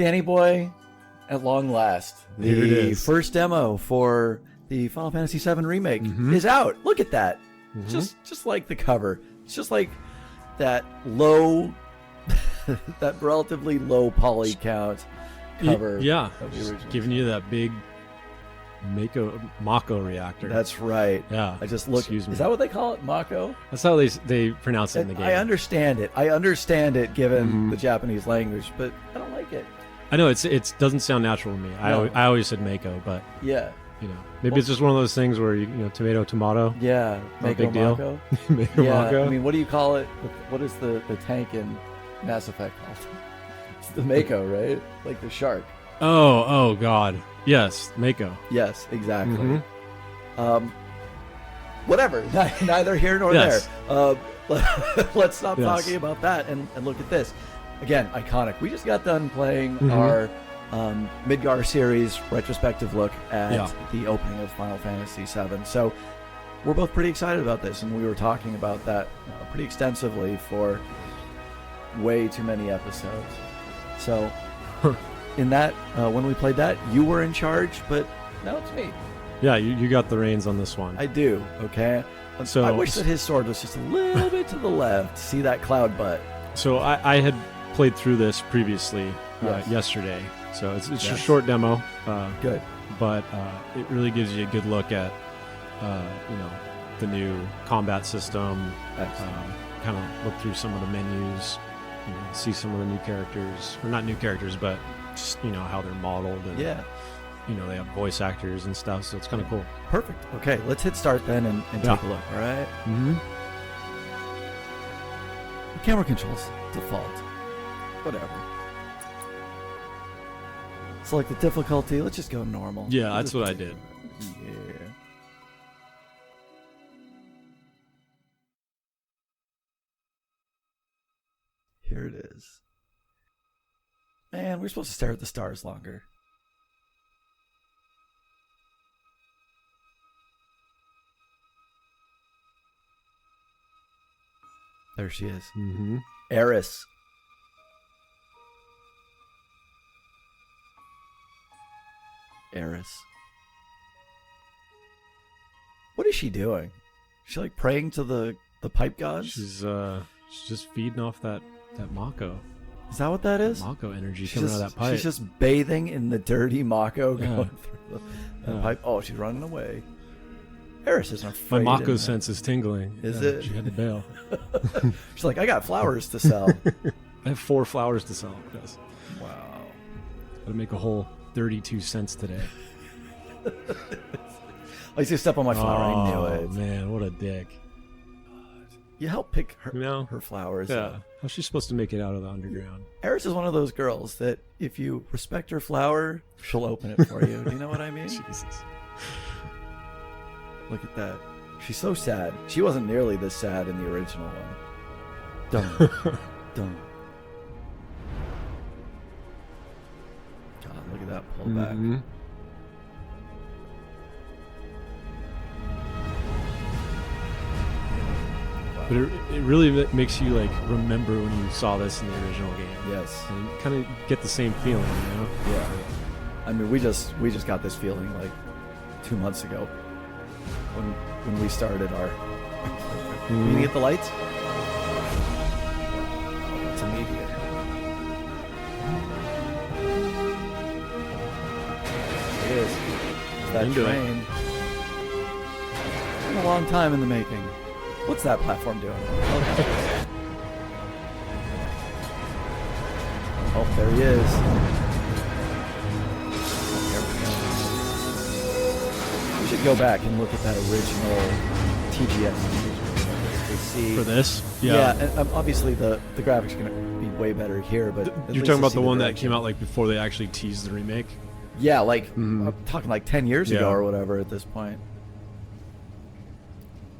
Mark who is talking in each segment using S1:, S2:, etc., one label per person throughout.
S1: Danny boy, at long last, the first demo for the Final Fantasy VII Remake is out. Look at that. Just like the cover. It's just like that low, that relatively low poly count cover.
S2: Yeah, giving you that big Mako reactor.
S1: That's right.
S2: Yeah.
S1: I just looked. Is that what they call it? Mako?
S2: That's how they pronounce it in the game.
S1: I understand it given the Japanese language, but I don't like it.
S2: I know it doesn't sound natural to me. No. I always said Mako, but
S1: yeah,
S2: maybe it's just one of those things where tomato.
S1: Yeah,
S2: Mako, big deal.
S1: Mako.
S2: Mako,
S1: yeah,
S2: Mako.
S1: I mean, what do you call it? What is the tank in Mass Effect called? It's the Mako, right? Like the shark.
S2: Oh God. Yes, Mako.
S1: Yes, exactly. Whatever. Neither here nor there. Let's stop talking about that and look at this. Again, iconic. We just got done playing our Midgar series retrospective look at the opening of Final Fantasy VII. So we're both pretty excited about this, and we were talking about that pretty extensively for way too many episodes. So in that, when we played that, you were in charge, but now it's me.
S2: Yeah, you got the reins on this one.
S1: I do, okay? So I wish that his sword was just a little bit to the left. See that cloud butt.
S2: So I had played through this previously yesterday. So it's a short demo.
S1: Good.
S2: But it really gives you a good look at, the new combat system. Kind of look through some of the menus, see some of the new characters. Or not new characters, but just, how they're modeled. And, they have voice actors and stuff, so it's kind of cool.
S1: Perfect. Okay, let's hit start then and take a look, all right? The camera controls, default. Whatever. Select the difficulty. Let's just go normal.
S2: Yeah, that's what I did.
S1: Yeah. Here it is. Man, we're supposed to stare at the stars longer. There she is. Aeris. Aeris. What is she doing? Is she like praying to the pipe gods?
S2: She's just feeding off that Mako.
S1: Is that what that is?
S2: Mako energy coming out of that pipe.
S1: She's just bathing in the dirty Mako going through the pipe. Oh, she's running away. Aeris isn't afraid.
S2: My Mako sense is tingling.
S1: Is it?
S2: She had to bail.
S1: She's like, I got flowers to sell.
S2: I have 4 flowers to sell. Yes.
S1: Wow.
S2: Gotta make a whole 32 cents today.
S1: I used to step on my flower. I knew it.
S2: Man, what a dick.
S1: You help pick her flowers.
S2: Yeah. How's she supposed to make it out of the underground?
S1: Aeris is one of those girls that if you respect her flower, she'll open it for you. Do you know what I mean?
S2: Jesus.
S1: Look at that. She's so sad. She wasn't nearly this sad in the original one. Dun. Dun. God, look at that pullback.
S2: But it really makes you remember when you saw this in the original game.
S1: Yes.
S2: And you kind of get the same feeling,
S1: Yeah. I mean, we just got this feeling 2 months ago when we started our. Can you get the lights? It's a meteor. It is. It's that train. It's been a long time in the making. What's that platform doing? Oh, there he is. We should go back and look at that original TGS
S2: for this.
S1: Yeah, and obviously the graphics are going to be way better here, but
S2: you're talking about the one that came out before they actually teased the remake.
S1: Yeah, I'm talking 10 years ago or whatever at this point.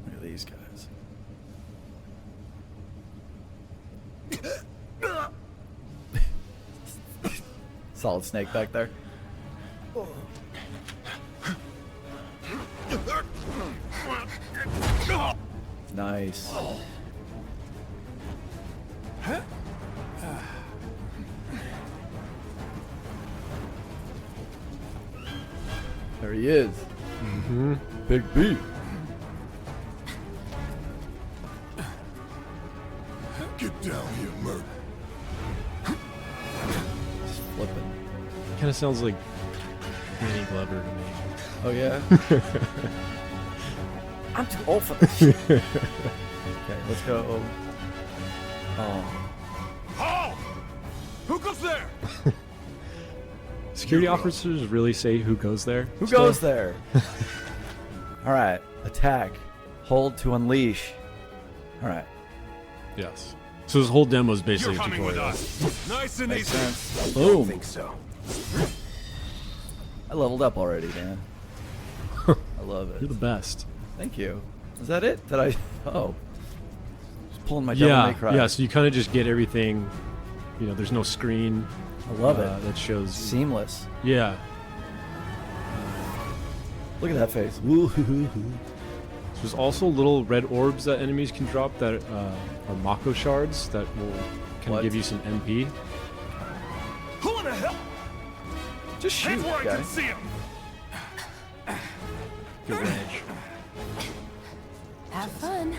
S1: Look at these guys. Solid Snake back there. Nice. There he is.
S2: Mm-hmm.
S1: Big B.
S3: Get down here, Merc.
S1: Just flipping.
S2: Kind of sounds like Danny Glover to me.
S1: Oh yeah. I'm too old for this shit. Okay, let's go. Oh.
S3: Halt! Who goes there?
S2: Security officers really say who goes there?
S1: Who goes there? All right. Attack. Hold to unleash. All right.
S2: Yes. So this whole demo is basically
S3: You're
S2: a
S3: coming with
S2: tutorial.
S3: us. Nice and
S1: Makes
S3: easy.
S1: sense. Boom.
S3: Think so.
S1: I leveled up already, man. I love it.
S2: You're the best.
S1: Thank you. Is that it? Did I? Oh. Just pulling my Devil May Cry.
S2: Yeah, so you kind of just get everything, you know, there's no screen.
S1: I love it.
S2: That shows.
S1: Seamless.
S2: Yeah.
S1: Look at that face. Woo-hoo-hoo-hoo.
S2: So there's also little red orbs that enemies can drop that are Mako shards that will kind
S1: What?
S2: of give you some MP.
S3: Who in the hell?
S1: Just shoot,
S3: Head where I
S1: guy.
S3: can see him.
S2: Good range.
S4: Have fun.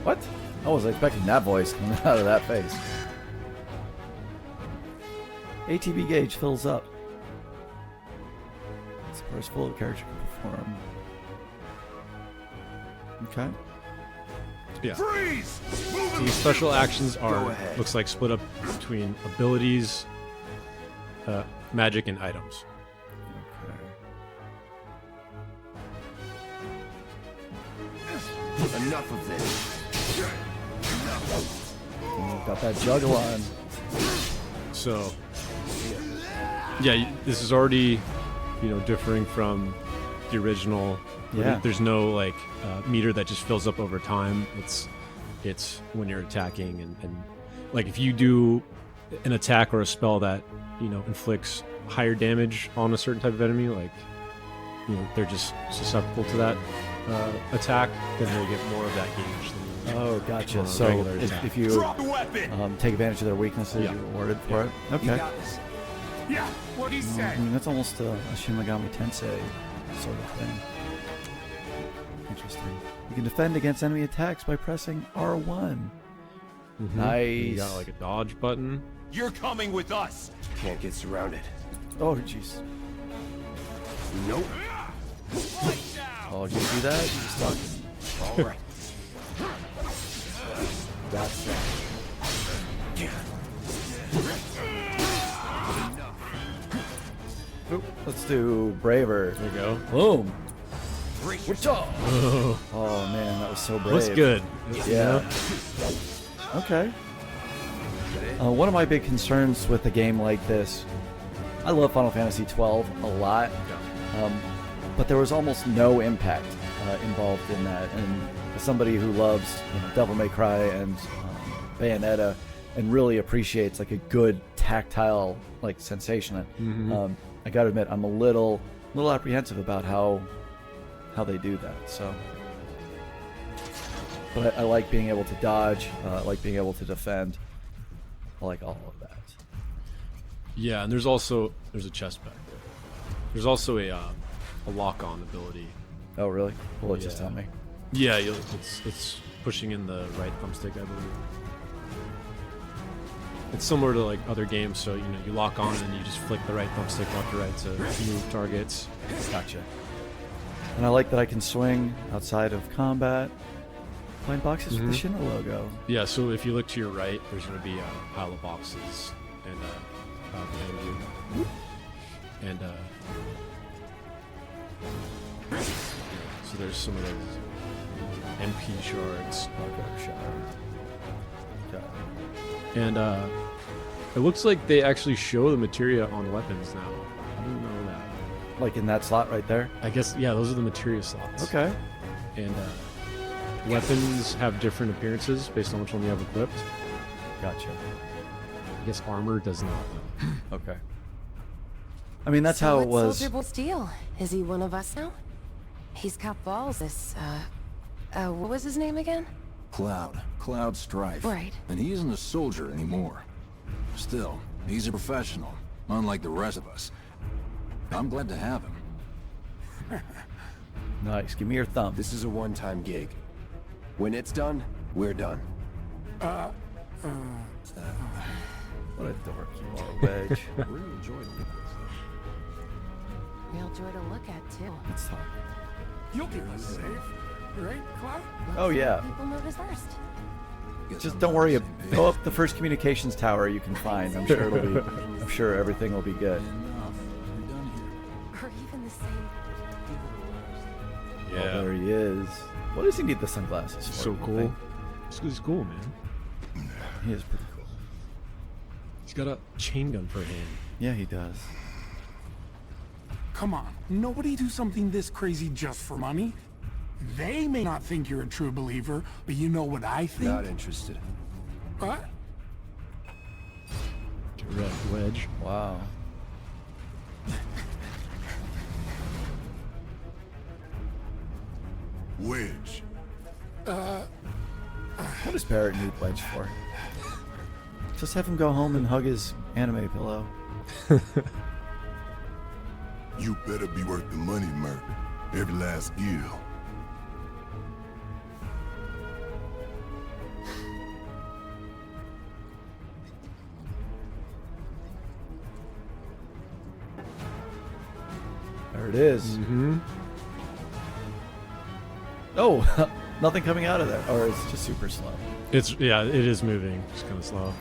S1: What? I wasn't expecting that voice coming out of that face. ATB gauge fills up. It's the first full character can perform. Okay.
S2: Yeah.
S3: Freeze! Move
S2: These special actions
S3: Go
S2: are,
S3: ahead.
S2: looks like split up between abilities, magic, and items.
S3: Enough of this.
S1: Oh, got that juggle on.
S2: So, yeah, this is already, you know, differing from the original.
S1: Yeah.
S2: There's no like meter that just fills up over time. It's when you're attacking and like if you do an attack or a spell that, you know, inflicts higher damage on a certain type of enemy, like, you know, they're just susceptible to that attack, then they get more of that gauge. Than
S1: Oh, gotcha.
S2: on a
S1: So
S2: regular attack.
S1: if you
S3: Drop the weapon.
S1: take advantage of their weaknesses,
S2: Yeah.
S1: you're rewarded for it.
S3: You
S1: Okay.
S3: got this. Yeah. What he
S1: I
S3: said.
S1: mean, that's almost a Shin Megami Tensei sort of thing. Interesting. You can defend against enemy attacks by pressing R1.
S2: Mhm.
S1: Nice.
S2: You got like a dodge button.
S3: You're coming with us. Can't get surrounded.
S1: Oh, jeez.
S3: Nope.
S1: Oh, did you see that? You just talking.
S3: All right.
S1: That's that. Oop, let's do Braver.
S2: There you go.
S1: Boom.
S3: Brace
S1: What's
S3: yourself.
S1: up? Oh man, that was so brave.
S2: Looks good.
S1: Yeah. Okay. One of my big concerns with a game like this, I love Final Fantasy XII a lot, but there was almost no impact involved in that. And as somebody who loves Devil May Cry and Bayonetta, and really appreciates like a good tactile like sensation, I gotta admit I'm a little apprehensive about how they do that. So, but I like being able to dodge. I like being able to defend. I like all of that.
S2: Yeah, and there's a chest back there. There's also a lock-on ability.
S1: Oh, really? Well, just
S2: Yeah.
S1: tell me.
S2: Yeah, it's pushing in the right thumbstick, I believe. It's similar to like other games, so you lock on and you just flick the right thumbstick left to right to move targets.
S1: Gotcha. And I like that I can swing outside of combat. Find boxes with the Shinra logo.
S2: Yeah, so if you look to your right, there's going to be a pile of boxes and behind you. And so there's some of those MP shards.
S1: Okay, shard. Okay.
S2: And it looks like they actually show the materia on weapons now. I didn't know that.
S1: Like in that slot right there.
S2: I guess, yeah, those are the materia slots.
S1: Okay.
S2: And weapons have different appearances based on which one you have equipped.
S1: Gotcha.
S2: I guess armor does not, though.
S1: Okay. I mean, that's how it was.
S4: Soldier Boy Steel. Is he one of us now? He's got balls. This, what was his name again?
S5: Cloud Strife.
S4: Right.
S5: And he isn't a soldier anymore. Still, he's a professional, unlike the rest of us. I'm glad to have him.
S1: Nice. Give me your thumb.
S3: This is a one-time gig. When it's done, we're done.
S1: What a dork you are, Wedge.
S5: Real joy to look at.
S4: Real joy to look at, too.
S1: Let's talk.
S6: You'll keep us safe, right, Cloud?
S1: Oh, yeah.
S4: People notice first.
S5: Guess
S1: Just
S5: I'm
S1: don't
S5: not
S1: worry.
S5: on the same
S1: Go
S5: page.
S1: up the first communications tower you can find. I'm sure it'll be. I'm sure everything will be good.
S5: Enough. We're done here.
S4: Or even the same.
S1: Oh, there he is. What does he need the sunglasses for?
S2: So
S1: you
S2: cool.
S1: think?
S2: He's cool, man.
S1: He is pretty cool.
S2: He's got a chain gun for a hand.
S1: Yeah, he does.
S6: Come on, nobody do something this crazy just for money. They may not think you're a true believer, but you know what I think?
S3: Not interested.
S6: What?
S2: Get red wedge.
S1: Wow.
S3: Wedge.
S1: What does Barrett need Wedge for? Just have him go home and hug his anime pillow.
S7: You better be worth the money, Merc. Every last gill.
S1: There it is.
S2: Mm-hmm.
S1: Oh, nothing coming out of there. Or it's just super slow.
S2: It is moving. It's kind of slow.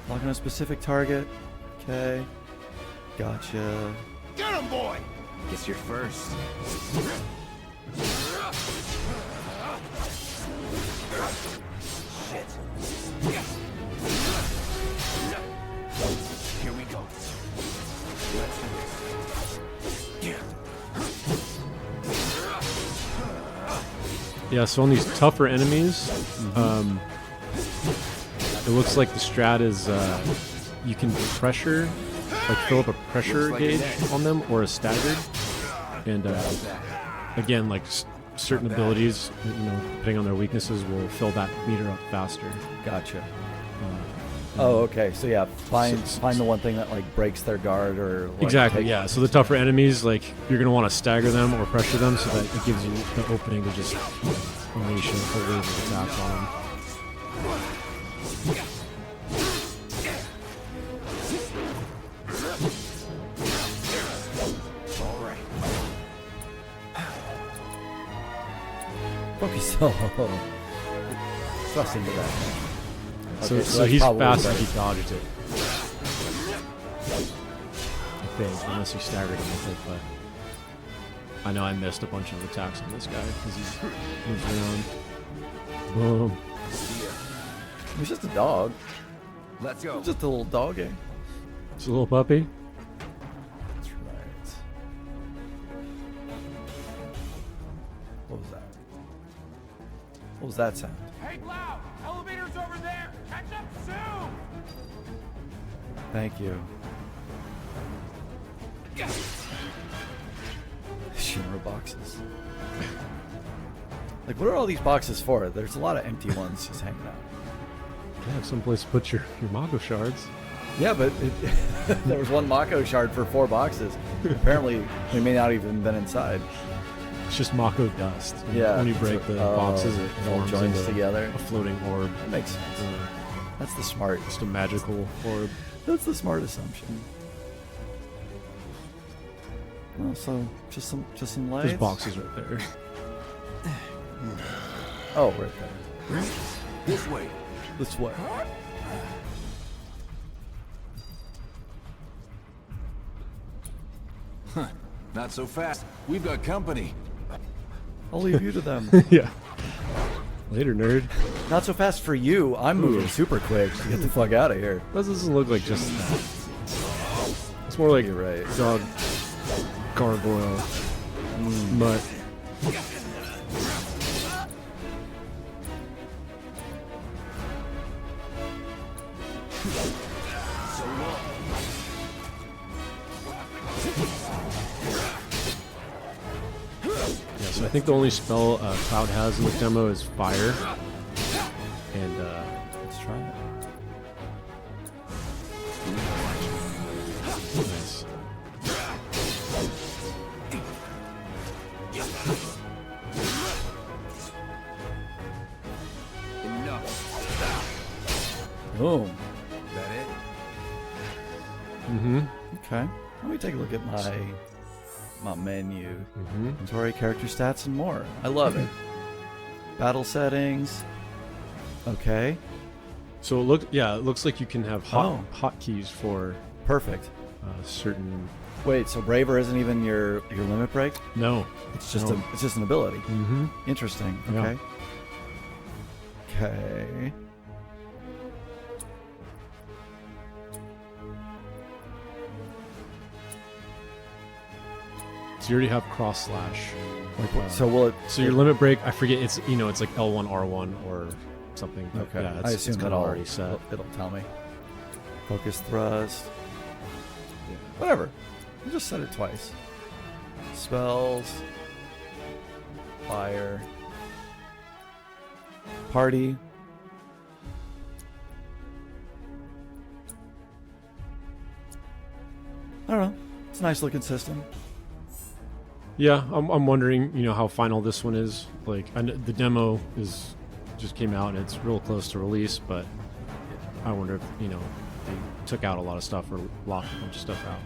S1: Lock on a specific target. Okay. Gotcha.
S3: Get him, boy! Guess you're first. Shit. Here we go. Let's do this.
S2: Yeah, so on these tougher enemies, it looks like the strat is you can pressure, like fill up a pressure
S3: Looks like
S2: gauge
S3: an X.
S2: on them or a staggered. And again, like certain
S3: Not bad.
S2: abilities, you know, depending on their weaknesses, will fill that meter up faster.
S1: Gotcha. Oh, okay. So yeah, find the one thing that like breaks their guard or like,
S2: Exactly,
S1: take-
S2: yeah. So the tougher enemies, like you're gonna want to stagger them or pressure them so that it gives you the opening to just unleash a wave of attacks on them.
S3: All right.
S1: Focus. Oh, thrust into that.
S2: So,
S1: Okay,
S2: so
S1: that's
S2: he's
S1: probably
S2: fast
S1: better.
S2: if he dodged it. I think, unless you staggered him with it, but I know I missed a bunch of attacks on this guy because he moves around. Boom.
S1: He's just a dog.
S3: Let's go.
S1: He's just a little doggy.
S2: It's a little puppy.
S1: That's right. What was that? What was that sound?
S6: Hey, Cloud! Elevator's over there! Catch up soon!
S1: Thank you. Shimmer boxes. Like, what are all these boxes for? There's a lot of empty ones just hanging out.
S2: You have someplace to put your Mako shards.
S1: Yeah, but there was one Mako shard for 4 boxes. Apparently, we may not even been inside.
S2: It's just Mako dust. And
S1: Yeah.
S2: when you break the boxes, it
S1: all
S2: forms
S1: joins
S2: into
S1: together.
S2: a floating orb.
S1: That makes sense. That's the smart.
S2: Just a magical orb.
S1: That's the smart assumption. Also, just some lights.
S2: There's boxes right there.
S1: Oh, right there.
S3: This way.
S1: This way.
S5: Not so fast. We've got company.
S1: I'll leave you to them.
S2: Yeah. Later, nerd.
S1: Not so fast for you. I'm moving super quick to get the fuck out of here.
S2: That doesn't look like just that. It's more like
S1: You're right.
S2: dog gargoyle mutt. Yeah, so I think the only spell Cloud has in the demo is fire. And
S1: Let's try it.
S2: nice.
S1: Boom.
S3: Is that it?
S2: Mm-hmm.
S1: Okay. Let me take a look at my menu. Inventory, character stats, and more. I love it. Battle settings. Okay.
S2: So it looks like you can have hotkeys for
S1: Perfect.
S2: certain.
S1: Wait, so Braver isn't even your limit break?
S2: No,
S1: It's just it's just an ability.
S2: Mm-hmm.
S1: Interesting.
S2: Yeah.
S1: Okay. Okay.
S2: So you already have cross slash.
S1: So will it?
S2: So your limit break, I forget. It's it's like L1 R1 or something. But
S1: Okay.
S2: Yeah,
S1: I assume
S2: it's kind of already set.
S1: It'll tell me. Focus thrust. Whatever. I'll just set it twice. Spells. Fire. Party. I don't know. It's a nice looking system.
S2: Yeah, I'm wondering, how final this one is. Like, the demo just came out and it's real close to release, but I wonder if they took out a lot of stuff or locked a bunch of stuff out.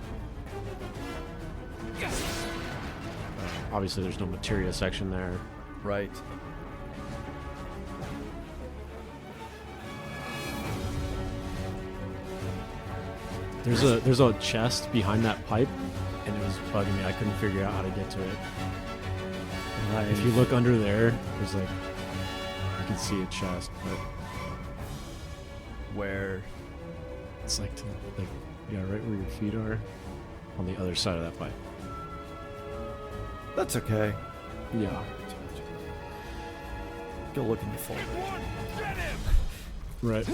S2: Obviously, there's no materia section there.
S1: Right.
S2: There's a chest behind that pipe, and it was bugging me. I couldn't figure out how to get to it.
S1: Nice.
S2: If you look under there, there's like you can see a chest, but
S1: Where?
S2: it's like right where your feet are, on the other side of that pipe.
S1: That's okay.
S2: Yeah.
S1: Go look in the folder.
S2: Right.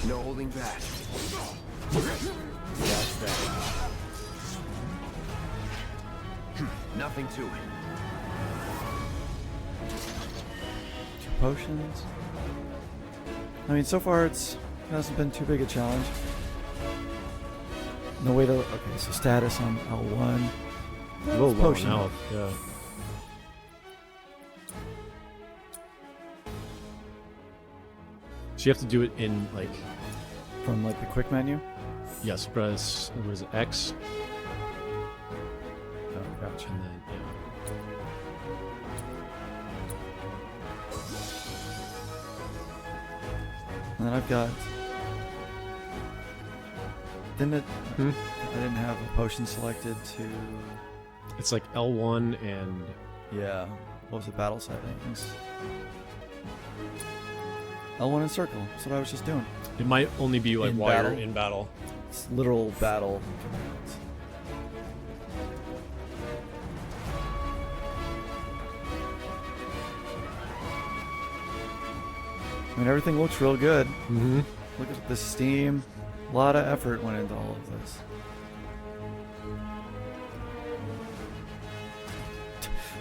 S3: No holding back. That's that. Nothing to it.
S1: 2 potions. I mean, so far it hasn't been too big a challenge. No way to. Okay, so status on L1.
S2: A little low on
S1: Potion.
S2: health. Yeah. So you have to do it in like
S1: From like the quick menu.
S2: yes, press what is it, X,
S1: Oh, gotcha.
S2: and then
S1: And then I've got. Didn't it?
S2: Hmm?
S1: I didn't have a potion selected to.
S2: it's like L1 and
S1: Yeah. What was the battle settings? L1 and circle. That's what I was just doing.
S2: it might only be like
S1: In
S2: while you're
S1: battle?
S2: in battle.
S1: It's literal battle commands. I mean, everything looks real good.
S2: Mm-hmm.
S1: Look at the steam. A lot of effort went into all of this.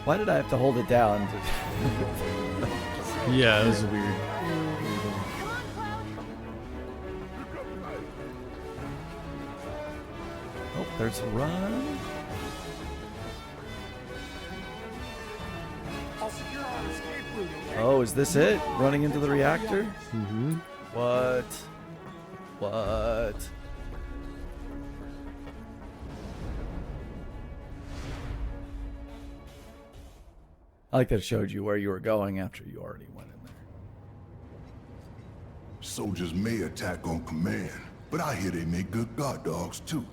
S1: Why did I have to hold it down?
S2: Yeah, it was weird.
S1: Oh, there's a run.
S6: I'll secure our escape route, okay?
S1: Oh, is this it? Running into the reactor?
S2: Mm-hmm.
S1: What? What? I like that it showed you where you were going after you already went in there.
S7: Soldiers may attack on command, but I hear they make good guard dogs too.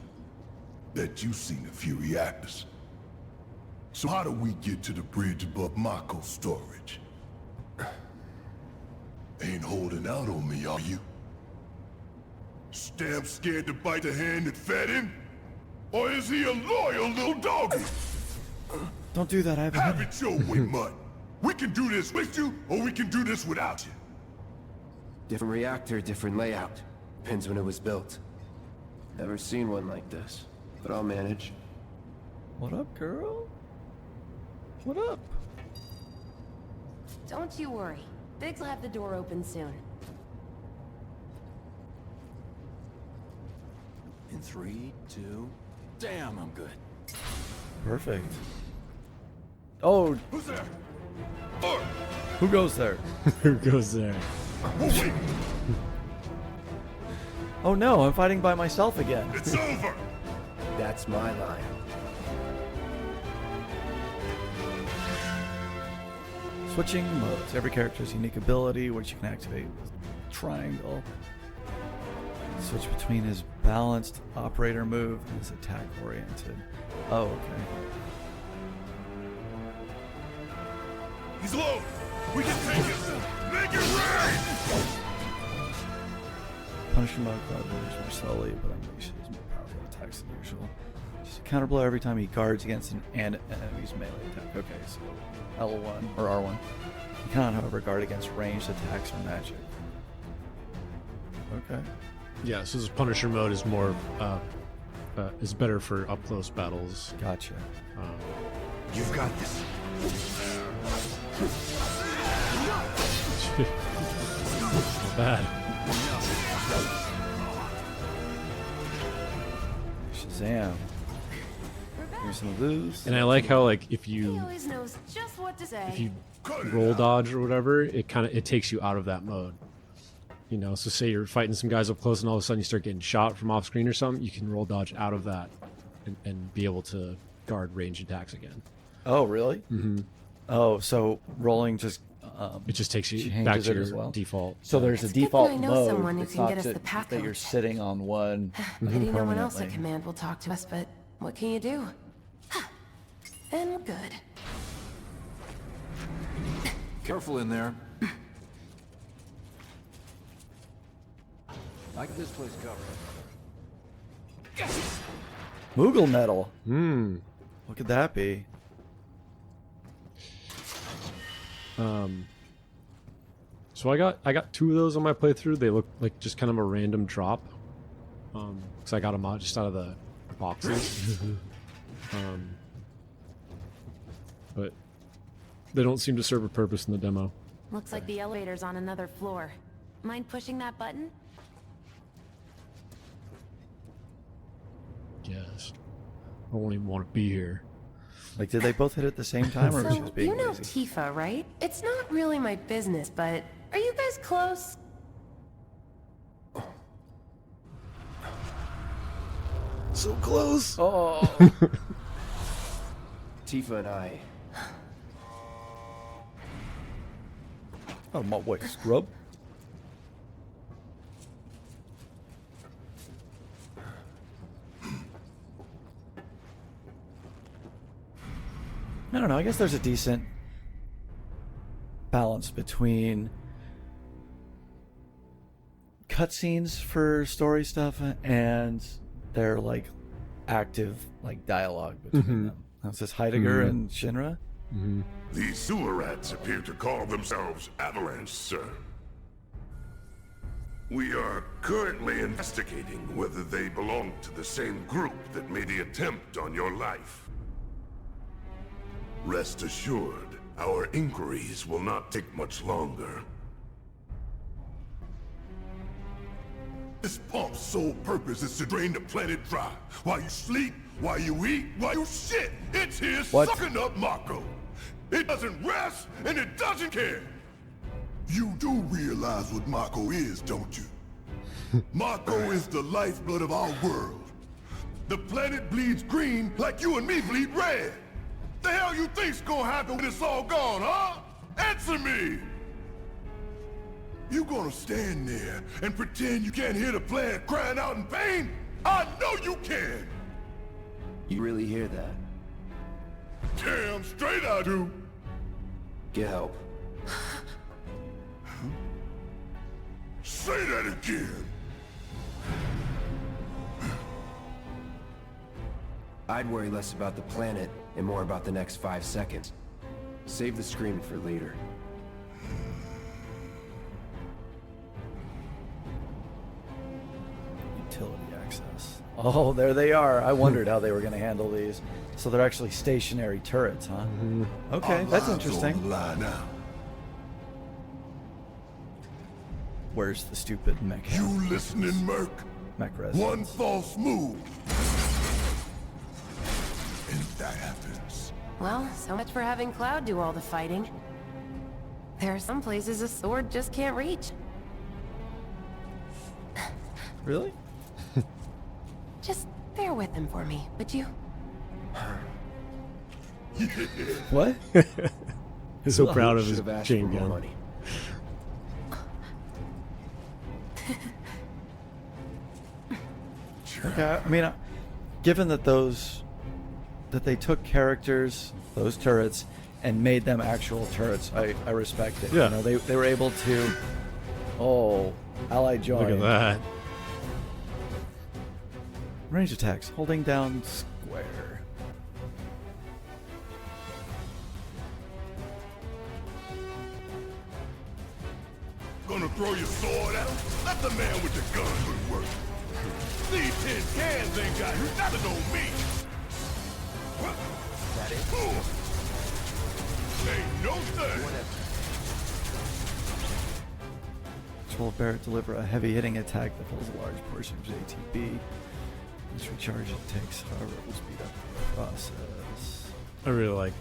S7: Bet you've seen a few reactors. So how do we get to the bridge above Mako storage? Ain't holding out on me, are you? Stamp scared to bite the hand that fed him? Or is he a loyal little doggy?
S1: Don't do that, I have a
S7: Have
S1: minute.
S7: it your way, Mud. We can do this with you, or we can do this without you.
S3: Different reactor, different layout. Depends when it was built. Never seen one like this, but I'll manage.
S1: What up, girl? What up?
S4: Don't you worry. Biggs will have the door open soon.
S3: In 3, 2,
S5: Damn, I'm good.
S1: Perfect. Oh,
S7: Who's there?
S1: who goes there?
S2: Who goes there?
S7: Wait,
S1: Oh no, I'm fighting by myself again.
S7: it's over.
S3: That's my line.
S1: Switching modes. Every character's unique ability, which you can activate with triangle. Switch between his balanced operator move and his attack oriented. Oh, okay.
S7: He's low. We can take it. Make it rain.
S1: Punisher mode moves more slowly, but unleashes more powerful attacks than usual. Just a counter blow every time he guards against an enemy's melee attack. Okay, so L1 or R1. He cannot, however, guard against ranged attacks or magic. Okay.
S2: Yeah, so this Punisher mode is more is better for up close battles.
S1: Gotcha.
S7: You've got this.
S2: Not bad.
S1: Shazam. Here's some lose.
S2: And I like how like if
S4: He
S2: you
S4: always knows just what to say.
S2: roll dodge or whatever, it takes you out of that mode. You know, so say you're fighting some guys up close and all of a sudden you start getting shot from off screen or something, you can roll dodge out of that and be able to guard range attacks again.
S1: Oh, really? Mm-hmm. Oh, so rolling just
S2: It just takes you
S1: changes
S2: back to
S1: it as
S2: your
S1: well.
S2: default.
S1: So there's
S4: It's
S1: a
S4: good that
S1: default
S4: I know
S1: mode.
S4: someone who
S1: It's
S4: can
S1: not
S4: get us
S1: to-
S4: the path
S1: that you're
S4: code.
S1: sitting on one.
S4: Maybe no one else at
S1: permanently.
S4: command will talk to us, but what can you do? And we're good.
S5: Careful in there. I get this place covered.
S1: Moogle Metal.
S2: Hmm.
S1: What could that be?
S2: So I got 2 of those on my playthrough. They look like just kind of a random drop. Because I got them out just out of the boxes. But they don't seem to serve a purpose in the demo.
S4: Looks like the elevator's on another floor. Mind pushing that button?
S2: Yes. I won't even want to be here.
S1: Like, did they both hit at the same time, or was she
S4: So,
S1: just being
S4: you know
S1: lazy?
S4: Tifa, right? It's not really my business, but are you guys close?
S2: So close.
S1: Oh,
S3: Tifa and I.
S1: oh my wait, scrub. I don't know. I guess there's a decent balance between cutscenes for story stuff and their like active like dialogue between them. That's this Heidegger and Shinra.
S7: These sewer rats appear to call themselves Avalanche, sir. We are currently investigating whether they belong to the same group that made the attempt on your life. Rest assured, our inquiries will not take much longer. This pump's sole purpose is to drain the planet dry. While you sleep, while you eat, while you shit, it's here
S1: What?
S7: sucking up Mako. It doesn't rest, and it doesn't care. You do realize what Mako is, don't you? Mako is the lifeblood of our world. The planet bleeds green like you and me bleed red. The hell you think's gonna happen when it's all gone, huh? Answer me! You gonna stand there and pretend you can't hear the planet crying out in pain? I know you can!
S3: You really hear that?
S7: Damn straight I do!
S3: Get help.
S7: Say that again!
S3: I'd worry less about the planet and more about the next 5 seconds. Save the screaming for later.
S1: Utility access. Oh, there they are. I wondered how they were going to handle these. So they're actually stationary turrets, huh? Okay,
S7: Our
S1: that's
S7: lives
S1: interesting.
S7: on the line now.
S1: Where's the stupid mech?
S7: You listening, Merc?
S1: Mech
S7: One
S1: residence.
S7: false move, that happens.
S4: Well, so much for having Cloud do all the fighting. There are some places a sword just can't reach.
S1: Really?
S4: Just bear with him for me, would you?
S1: What?
S2: He's so proud of his
S3: Should've asked
S2: chain
S3: for more
S2: gun.
S3: money.
S1: Okay, I mean, given that they took characters, those turrets, and made them actual turrets, I respect it.
S2: Yeah.
S1: You know, they were able to. Oh, ally join.
S2: Look at that.
S1: Range attacks, holding down square.
S7: Gonna throw your sword out? Let the man with the gun do the work. These tin cans ain't got nothing on me.
S3: That it?
S7: Ain't no thing.
S1: Control Barrett deliver a heavy hitting attack that fills a large portion of his ATB. This recharge it takes, however, it will speed up the process.
S2: I really like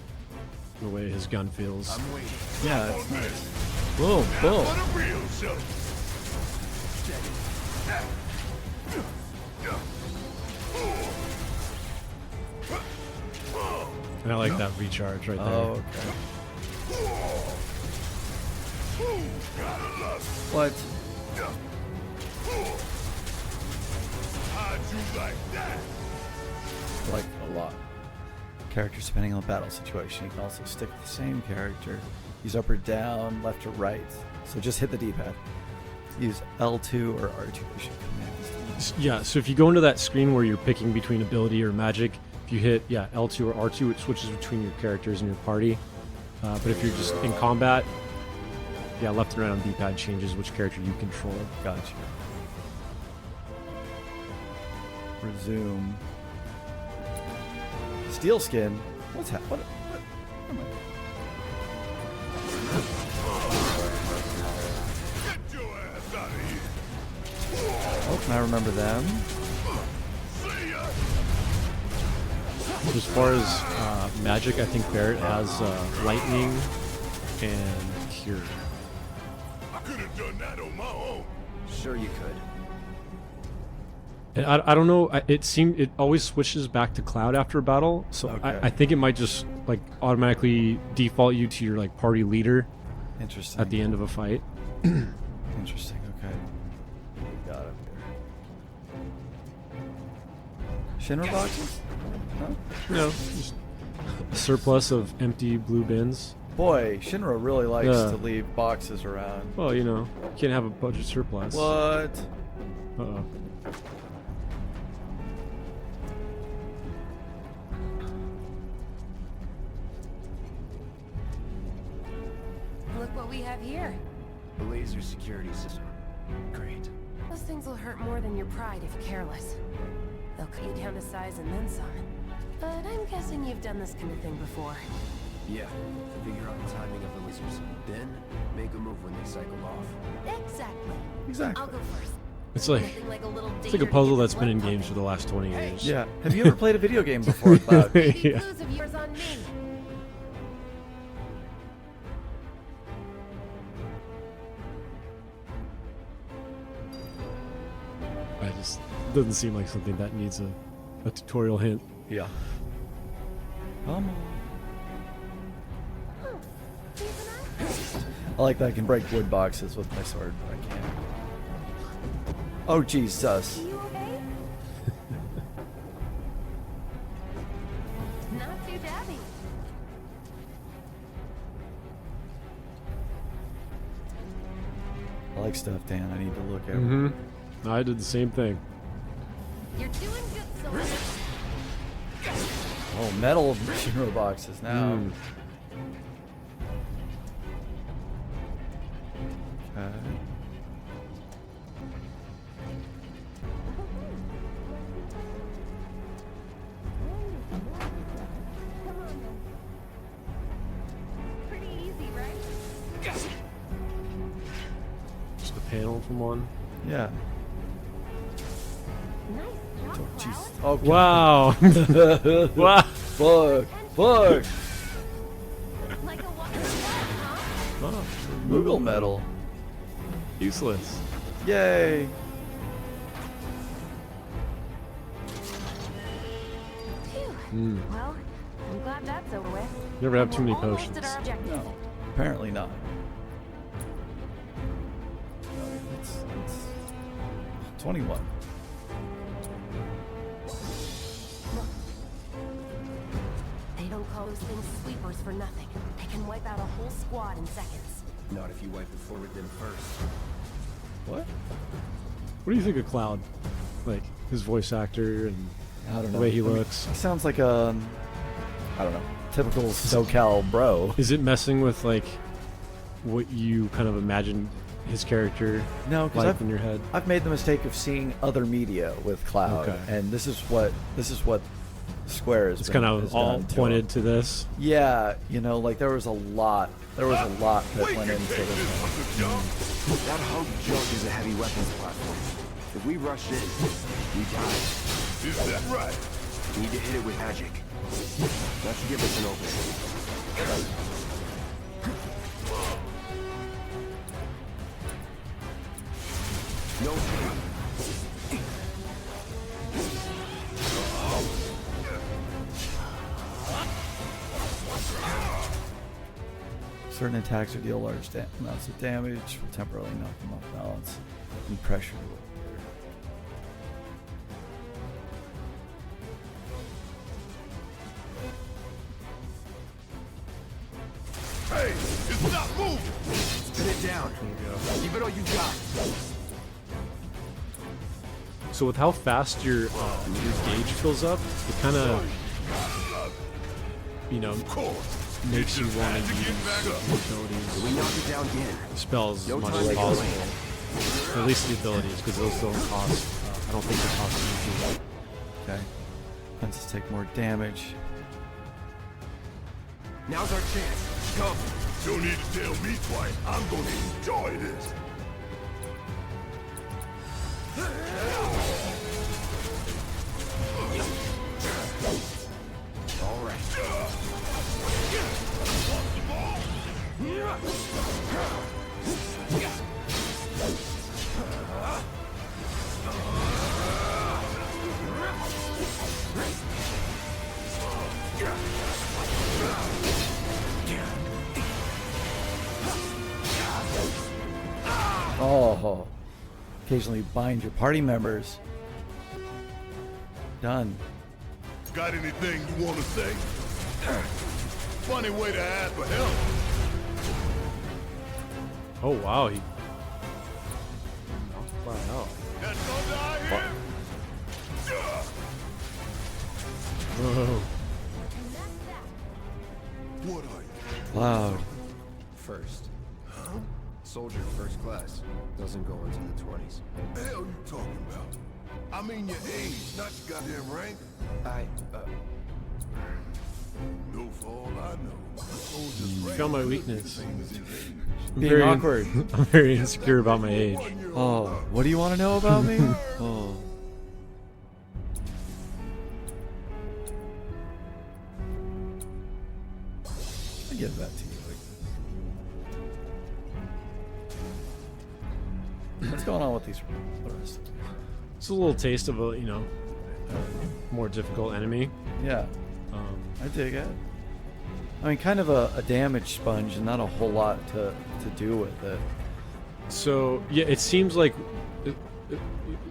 S2: the way his gun feels.
S3: I'm waiting.
S1: Yeah, it's nice. Boom, boom.
S7: For the real show.
S2: And I like that recharge right there.
S1: Oh, okay. What?
S7: How'd you like that?
S1: I like it a lot. Characters depending on the battle situation. You can also stick with the same character. Use up or down, left or right. So just hit the D-pad. Use L2 or R2 mission commands.
S2: Yeah, so if you go into that screen where you're picking between ability or magic, if you hit L2 or R2, it switches between your characters and your party. But if you're just in combat, left and right on D-pad changes which character you control.
S1: Gotcha. Resume. Steel skin. What's happening? What am I?
S7: Get your ass out of here.
S1: Oh, can I remember them?
S7: See ya.
S2: As far as magic, I think Barrett has lightning and cure.
S7: I could have done that on my own.
S3: Sure you could.
S2: And I don't know. It always switches back to Cloud after a battle, so
S1: Okay.
S2: I think it might just like automatically default you to your like party leader
S1: Interesting.
S2: at the end of a fight.
S1: Interesting. Okay. Got it here. Shinra boxes? No.
S2: No, just a surplus of empty blue bins.
S1: Boy, Shinra really likes
S2: Yeah.
S1: to leave boxes around.
S2: Well, you can't have a budget surplus.
S1: What?
S2: Uh-oh.
S4: Look what we have here.
S3: The laser security system. Great.
S4: Those things will hurt more than your pride if careless. They'll cut you down to size and then some. But I'm guessing you've done this kind of thing before.
S3: Yeah. Figure out the timing of the lasers. Then make a move when they cycle off.
S4: Exactly.
S1: Exactly.
S4: I'll go first.
S2: It's like
S4: Nothing like a little
S2: it's like a
S4: danger to
S2: puzzle
S4: get
S2: that's
S4: this
S2: been in
S4: blood
S2: games for the last 20 years.
S1: Yeah. Have you ever played a video game before, Cloud?
S4: pumping. Keep
S2: Yeah.
S4: those of yours on me.
S2: It doesn't seem like something that needs a tutorial hint.
S1: Yeah. Come on. I like that I can break wood boxes with my sword, but I can't. Oh, Jesus.
S4: You okay? Not too dabby.
S1: I like stuff, Dan. I need to look at it.
S2: Mm-hmm. I did the same thing.
S4: You're doing good, Solana.
S1: Oh, metal Shinra boxes now.
S2: Mm.
S1: Okay.
S4: Pretty easy, right?
S2: Just a panel from one.
S1: Yeah.
S4: Nice job,
S1: Oh,
S4: Cloud.
S1: Jesus. Okay.
S2: Wow. Wow.
S1: Fuck! Fuck!
S4: Like a walking huh?
S2: Oh,
S1: Moogle medal.
S2: useless.
S1: Yay!
S4: Phew. Well, I'm glad that's over with.
S2: You never have
S4: And
S2: too many
S4: we're almost
S2: potions.
S4: at our objective.
S1: No, apparently not. It's 21.
S4: They don't call those things sweepers for nothing. They can wipe out a whole squad in seconds.
S3: Not if you wipe the floor with them first.
S1: What?
S2: What do you think of Cloud? Like his voice actor and
S1: I don't know.
S2: the way he
S1: I mean,
S2: looks.
S1: he sounds like a, I don't know, typical SoCal bro.
S2: Is it messing with like what you kind of imagined his character
S1: No, because
S2: like in your head?
S1: I've made the mistake of seeing other media with Cloud,
S2: Okay.
S1: and this is what Square is.
S2: It's kind of all pointed to this.
S1: Yeah, you know, like there was a lot that went into this.
S3: That hug junk is a heavy weapons platform. If we rush in, we die.
S7: Is that right?
S3: We need to hit it with magic. That should give us an opening. No time.
S1: Certain attacks will deal large amounts of damage, will temporarily knock them off balance, and pressure will appear.
S7: Hey, it's not moving!
S3: Put it down. Give it all you got.
S2: So with how fast your gauge fills up, it kind of, you know, makes you want to use abilities,
S3: We knock it down again.
S2: spells
S3: No
S2: as much
S3: time
S2: as
S3: to
S2: possible. At least the abilities, because those don't cost. I don't think they cost anything.
S1: Okay. Fences take more damage.
S3: Now's our chance. Go.
S7: Don't need to tell me twice. I'm gonna enjoy this.
S3: All right.
S1: Oh, occasionally bind your party members. Done.
S7: Got anything you wanna say? Funny way to ask for help.
S2: Oh wow, he knocked flat out.
S7: That's all I hear.
S2: Whoa.
S7: What are you?
S1: Cloud.
S3: First. Soldier first class. Doesn't go into the 20s.
S7: The hell you talking about? I mean your age, not your goddamn rank. No, for all I know, soldier's rank
S2: Found my
S7: could be
S2: weakness.
S7: the same as his age.
S2: I'm
S1: Being
S2: very
S1: awkward.
S2: I'm very insecure about my age.
S1: Oh, what do you want to know about me? Oh. I give that to you. What's going on with these? What are this?
S2: It's a little taste of a, you know, more difficult enemy.
S1: Yeah,
S2: Um,
S1: I dig it. I mean, kind of a damage sponge and not a whole lot to do with it.
S2: So yeah, it seems like,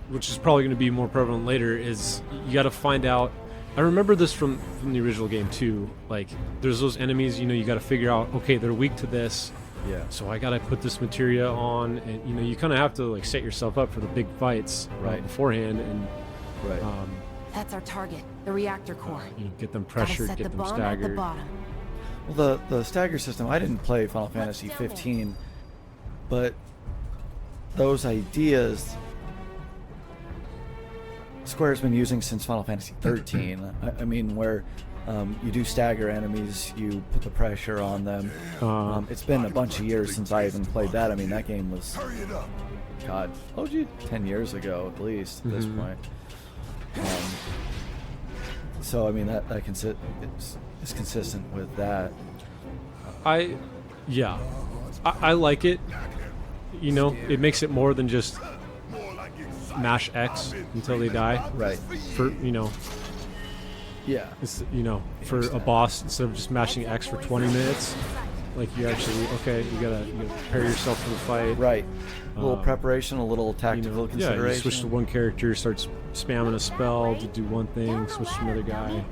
S2: which is probably going to be more prevalent later, is you got to find out. I remember this from the original game too. Like, there's those enemies, you know, you got to figure out. Okay, they're weak to this,
S1: Yeah.
S2: so I got to put this materia on, and you know, you kind of have to like set yourself up for the big fights
S1: Right.
S2: beforehand, and
S1: Right.
S4: That's our target, the reactor core.
S2: you know, get them
S4: Gotta
S2: pressured,
S4: set the
S2: get them
S4: bomb at the
S2: staggered.
S4: bottom.
S1: Well, the stagger system. I didn't play Final Fantasy 15, but those ideas Square's been using since Final Fantasy 13. I mean, where you do stagger enemies, you put the pressure on them. It's been a bunch of years since I even played that. I mean, that game was,
S7: Hurry it up.
S1: God, 10 years ago at least at this point. So I mean that is consistent with that.
S2: I like it. You know, it makes it more than just mash X until they die.
S1: Right.
S2: For
S1: Yeah.
S2: it's, for a boss, instead of just mashing X for 20 minutes, like you actually you gotta prepare yourself for the fight.
S1: Right. A little preparation, a little tactical consideration.
S2: Yeah, you switch to one character, starts spamming a spell to do one thing, switch to another guy.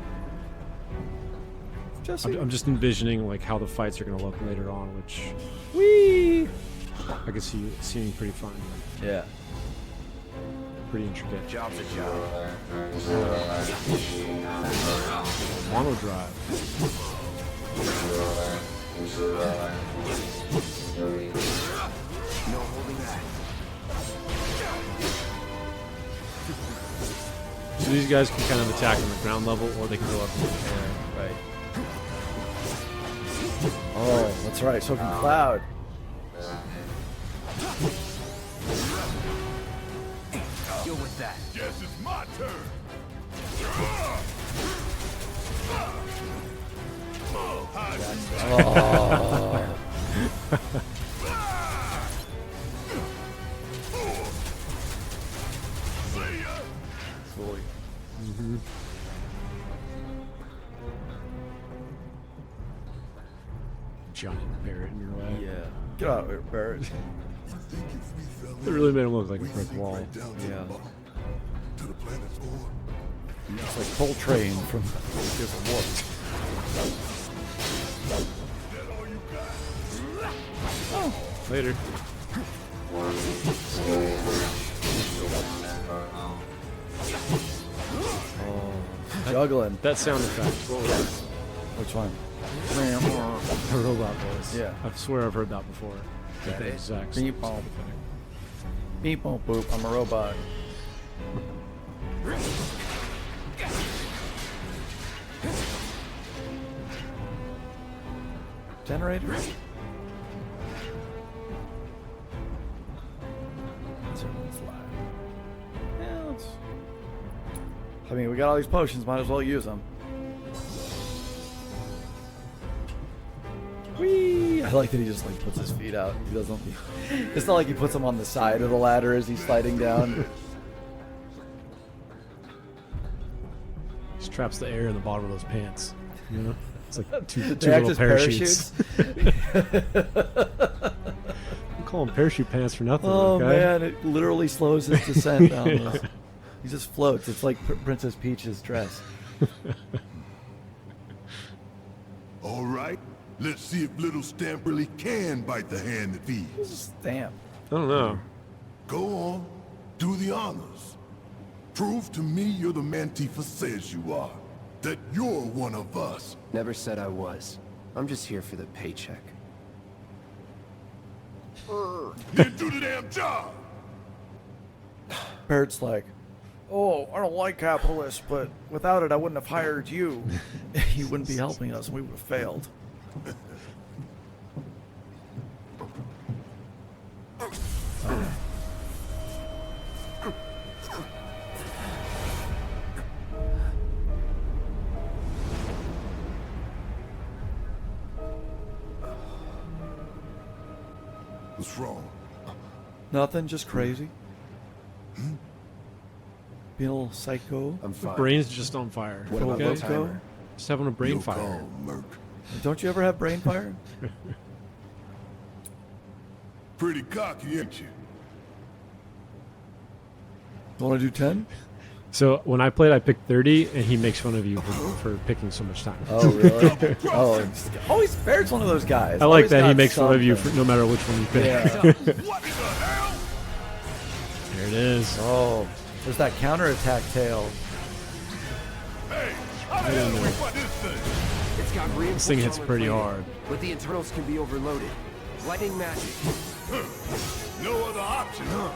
S2: I'm just envisioning like how the fights are gonna look later on, which I can see it seeming pretty fun.
S1: Yeah.
S2: Pretty intricate.
S3: Job's a job.
S2: Mono drive.
S3: No holding back.
S2: So these guys can kind of attack on the ground level, or they can go up in the air.
S1: Right. Oh, that's right. So can Cloud.
S3: Deal with that.
S7: Guess it's my turn.
S1: Oh. Cool.
S2: Giant Barrett in your way.
S1: Yeah. Get out of here, Barrett.
S2: It really made him look like a brick wall.
S1: Yeah.
S7: To the planet's ore.
S1: It's like Coltrane from Gears of War.
S7: That all you got?
S2: Later.
S1: Juggling.
S2: That sound effect. What was that?
S1: Which one?
S2: A robot voice.
S1: Yeah.
S2: I swear I've heard that before. With the exact
S1: Beep, boop. Beep, boop, boop. I'm a robot. Generator? I mean, we got all these potions. Might as well use them. Whee! I like that he just like puts his feet out. He doesn't. It's not like he puts them on the side of the ladder as he's sliding down.
S2: Just traps the air in the bottom of those pants. You know? It's like two
S1: They act
S2: little
S1: as
S2: parachutes. I'm calling them parachute pants for nothing.
S1: Oh
S2: okay?
S1: man, it literally slows his descent down this. He just floats. It's like Princess Peach's dress.
S7: All right. Let's see if little Stamp really can bite the hand that feeds.
S1: Stamp.
S2: I don't know.
S7: Go on. Do the honors. Prove to me you're the man Tifa says you are. That you're one of us.
S3: Never said I was. I'm just here for the paycheck.
S7: Then do the damn job.
S1: Barrett's like, oh, I don't like capitalists, but without it, I wouldn't have hired you. You wouldn't be helping us, and we would have failed.
S7: What's wrong?
S1: Nothing, just crazy. Being a little psycho.
S3: I'm fine.
S2: Brain's just on fire.
S3: What about
S2: okay?
S3: the timer?
S2: Just having a brain
S7: You're
S2: fire.
S7: calm, Merc.
S1: Don't you ever have brain fire?
S7: Pretty cocky, ain't you?
S1: You want to do 10?
S2: So when I played, I picked 30, and he makes fun of you for picking so much time.
S1: Oh, really? Always Barrett's one of those guys.
S2: I like
S1: Always
S2: that he
S1: got
S2: makes fun of you
S1: something.
S2: for no matter which one you pick.
S1: Yeah.
S7: What in the hell?
S2: There it is.
S1: Oh, there's that counterattack tail.
S7: Hey, how the hell do we fight this thing?
S3: It's got reinforced
S2: This thing hits
S3: armor
S2: pretty
S3: plating,
S2: hard.
S3: but the internals can be overloaded. Lightning magic.
S7: No other option, huh?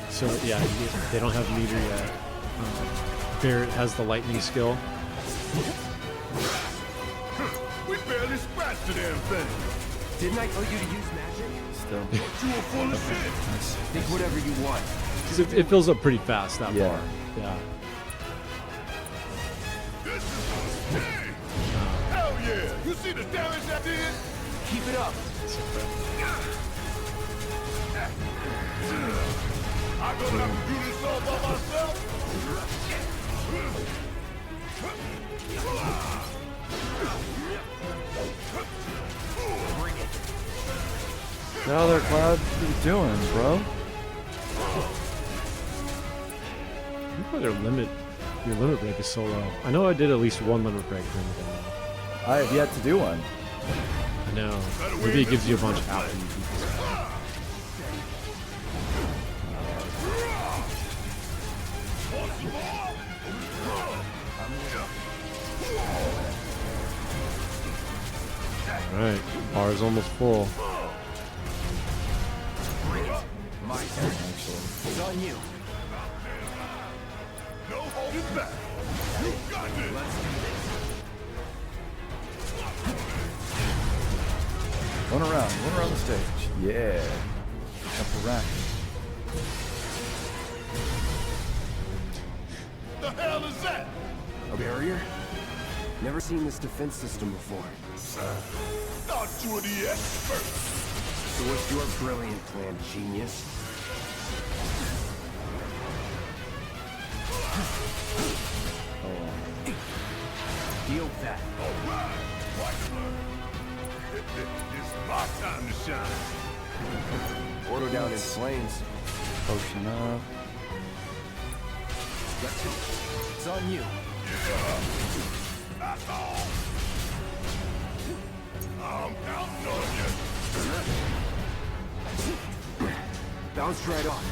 S2: So yeah, they don't have meter yet. Barrett has the lightning skill.
S7: We barely scratched the damn thing.
S3: Didn't I tell you to use magic?
S1: Still.
S7: You were full of shit.
S3: Think whatever you want.
S2: Because it fills up pretty fast, that
S1: Yeah.
S2: bar. Yeah.
S7: Hell yeah! You see the damage I did?
S3: Keep it up.
S7: I'm gonna have to do this all by myself.
S1: How there, Cloud? What are you doing, bro?
S2: You put your limit break is so low. I know I did at least one limit break thing.
S1: I have yet to do one.
S2: I know. Maybe it gives you a bunch after you beat this guy. Alright, bar is almost full.
S3: My turn. It's on you.
S7: No holding back. You got this.
S3: Let's do this.
S1: One around the stage. Yeah. Up the rack.
S7: The hell is that?
S3: A barrier? Never seen this defense system before.
S7: Thought you were the expert.
S3: So what's your brilliant plan, genius? Deal with that.
S7: All right. Watch and learn. It's my time to shine.
S3: Order down in flames.
S1: Potion up.
S3: Got two. It's on you.
S7: That's all. I'm counting on you.
S3: Bounced right off.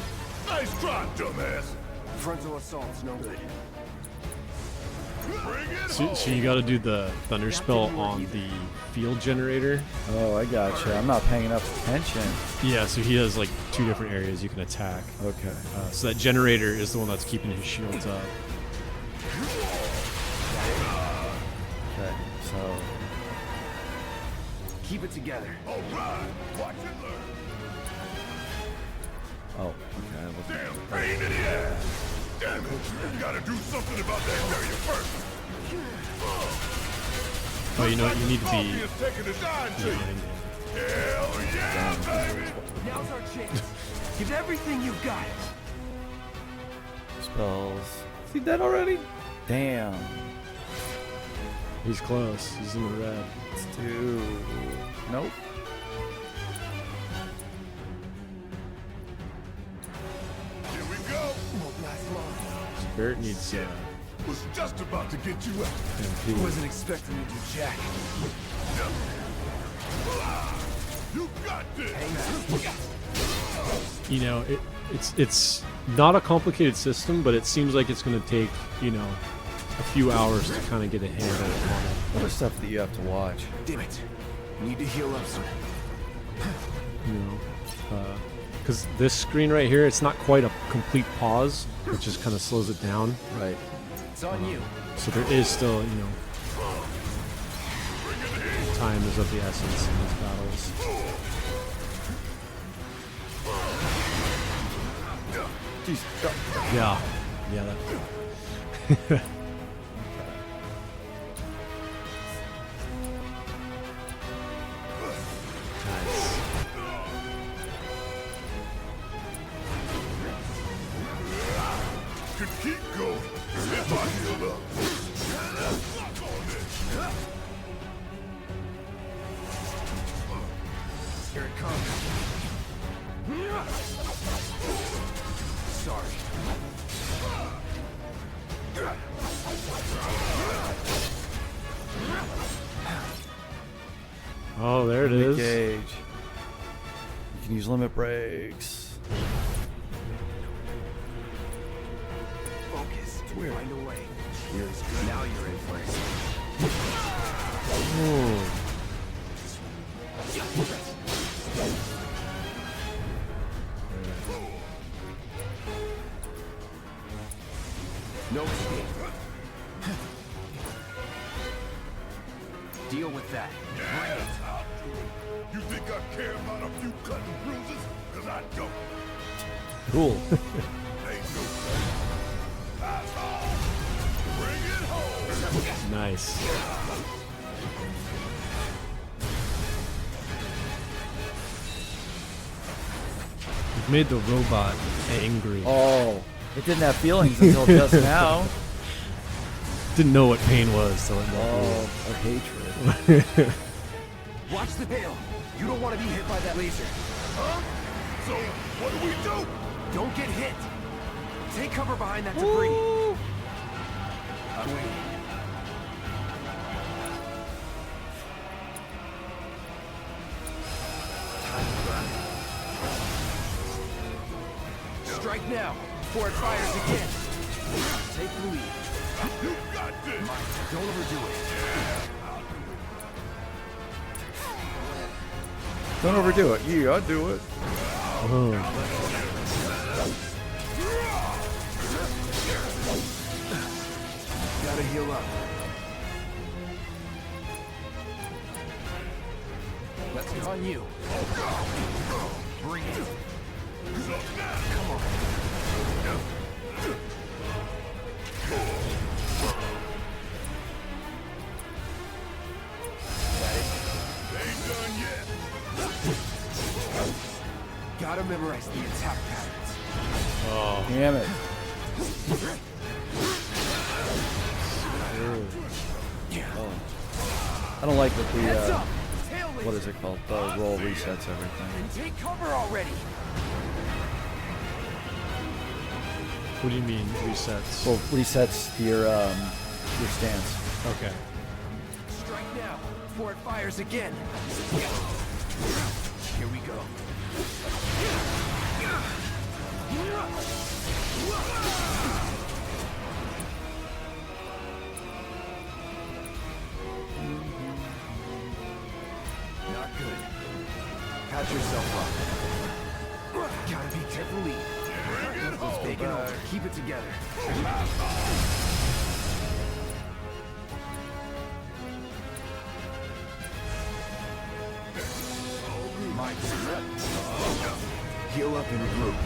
S7: Nice try, dumbass.
S3: Frontal assault's no good.
S7: Bring it
S2: So
S7: home.
S2: you gotta do the thunder spell on the field generator.
S1: Oh, I gotcha. I'm not paying enough attention.
S2: Yeah, so he has like 2 different areas you can attack.
S1: Okay.
S2: So that generator is the one that's keeping his shields up.
S1: Okay. So.
S3: Keep it together.
S7: All right. Watch and learn.
S1: Oh. Okay. I wasn't-
S7: Damn pain in the ass. Damn it. You gotta do something about that barrier first.
S2: Oh, you know what? You need to
S7: Coffee
S2: be
S7: is taking a shine to you.
S2: behind him.
S7: Hell yeah, baby.
S3: Now's our chance. Give everything you've got.
S1: Spells. Is he dead already? Damn.
S2: He's close. He's in the red.
S1: Let's do. Nope.
S7: Here we go.
S2: Barrett needs
S7: Was just about to get you out.
S2: MP.
S3: Wasn't expecting you to jack.
S7: You got this.
S2: You know, it's not a complicated system, but it seems like it's going to take, you know, a few hours to kind of get a handle on it.
S1: Other stuff that you have to watch.
S3: Damn it. Need to heal up some.
S2: You know, because this screen right here, it's not quite a complete pause, which just kind of slows it down.
S1: Right.
S3: It's on you.
S2: So there is still, you know, time is of the essence in these battles.
S1: Jeez.
S2: Yeah, yeah. That. Nice.
S7: Could keep going if I heal up. Lock on this.
S3: Here it comes. Sorry.
S2: Oh, there it is.
S1: Gauge. You can use limit breaks.
S3: Focus. Find a way. Here's good. Now you're in place.
S2: Ooh.
S3: No escape. Deal with that. Bring it.
S7: I'll do it. You think I care about a few cut and bruises? Because I don't.
S1: Cool.
S2: Nice. You've made the robot angry.
S1: Oh, it didn't have feelings until just now.
S2: Didn't know what pain was till it got
S1: Oh, of hatred.
S3: Watch the tail. You don't want to be hit by that laser.
S7: Huh? So, what do we do?
S3: Don't get hit. Take cover behind that debris. I'm waiting. Strike now, before it fires again. Take the lead.
S7: You got this.
S3: Don't overdo it.
S1: Don't overdo it. Yeah, I'll do it.
S3: Gotta heal up. Let's get on you. Bring it. Come on.
S7: Ain't done yet.
S3: Gotta memorize the attack patterns.
S1: Damn it. I don't like that
S3: Heads
S1: the,
S3: up! Tail
S1: what
S3: laser.
S1: is it called? The roll resets everything.
S3: Take cover already.
S2: What do you mean resets?
S1: Well, resets your stance.
S2: Okay.
S3: Strike now, before it fires again. Here we go. Not good. Patch yourself up. Gotta be careful. Let's take it over. Keep it together. My turn. Heal up and regroup.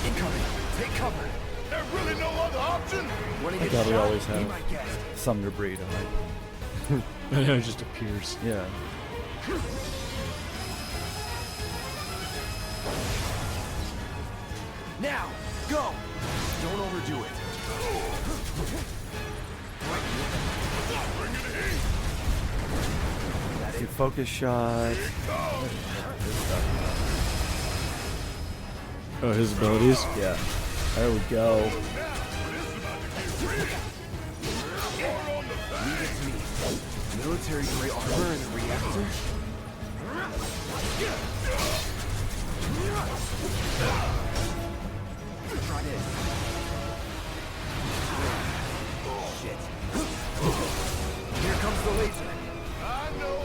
S3: Incoming. Take cover.
S7: There's really no other option.
S3: Wanna
S1: I
S3: get
S1: thought we
S3: shot?
S1: always
S3: Be
S1: have
S3: my guest.
S1: some debris to hide.
S2: I know, it just appears.
S1: Yeah.
S3: Now, go! Don't overdo it.
S1: Good focus shot.
S2: Oh, his abilities?
S1: Yeah. There we go.
S3: Leave it to me. Military grade armor and a reactor? Try this. Shit. Here comes the laser.
S7: I know.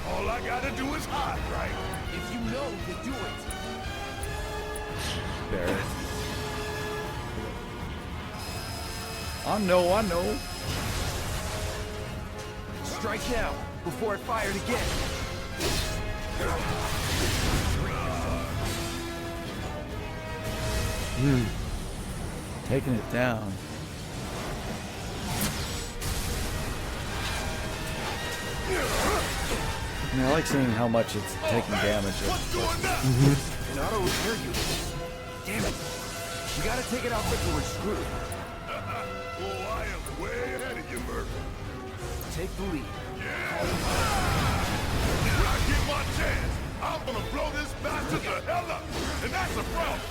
S7: All I gotta do is hide, right?
S3: If you know, you do it.
S1: Barrett. I know.
S3: Strike now, before it fired again.
S1: Taking it down. I mean, I like seeing how much it's taking damage.
S7: What's doing now?
S3: An auto repair unit. Damn it. We gotta take it out before we're screwed.
S7: Oh, I am way ahead of you, Murphy.
S3: Take the lead.
S7: When I get my chance, I'm gonna blow this bastard the hell up. And that's a problem.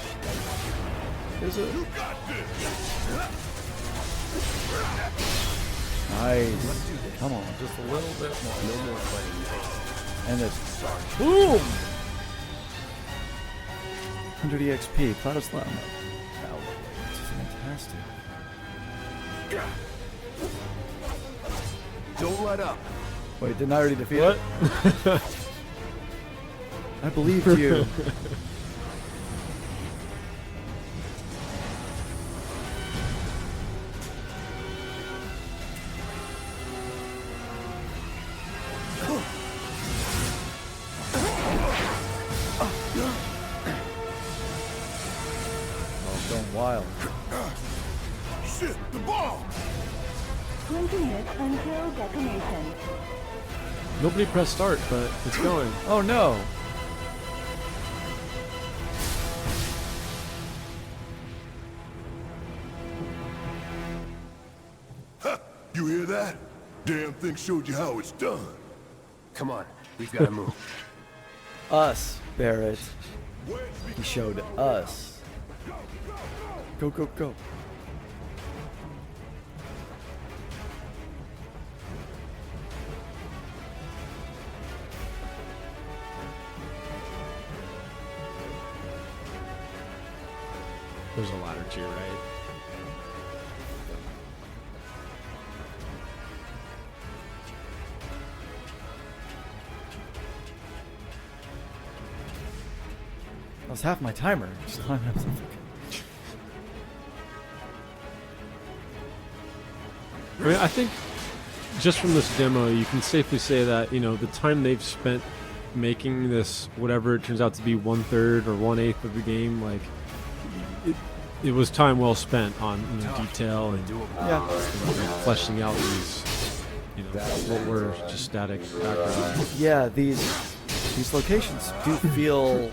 S1: Is it?
S7: You got this.
S1: Nice. Come on, just a little bit more. No more fighting. And it's boom. 100 EXP. Cloud of Slam. Wow, this is fantastic.
S3: Don't let up.
S1: Wait, didn't I already defeat it? I believed you. wild.
S7: Shit, the bomb!
S8: 20 minutes until detonation.
S2: Nobody pressed start, but it's going.
S1: Oh no!
S7: You hear that? Damn thing showed you how it's done.
S3: Come on, we've got to move.
S1: Us, Barrett. He showed us. Go, go, go.
S2: There's a ladder to your right.
S1: That was half my timer. Just climbing up something.
S2: I mean, I think just from this demo, you can safely say that, you know, the time they've spent making this, whatever it turns out to be 1/3 or 1/8 of the game, like, it was time well spent on, you know, detail and
S1: Yeah.
S2: fleshing out these, you know, what were just static backgrounds.
S1: Yeah, these locations do feel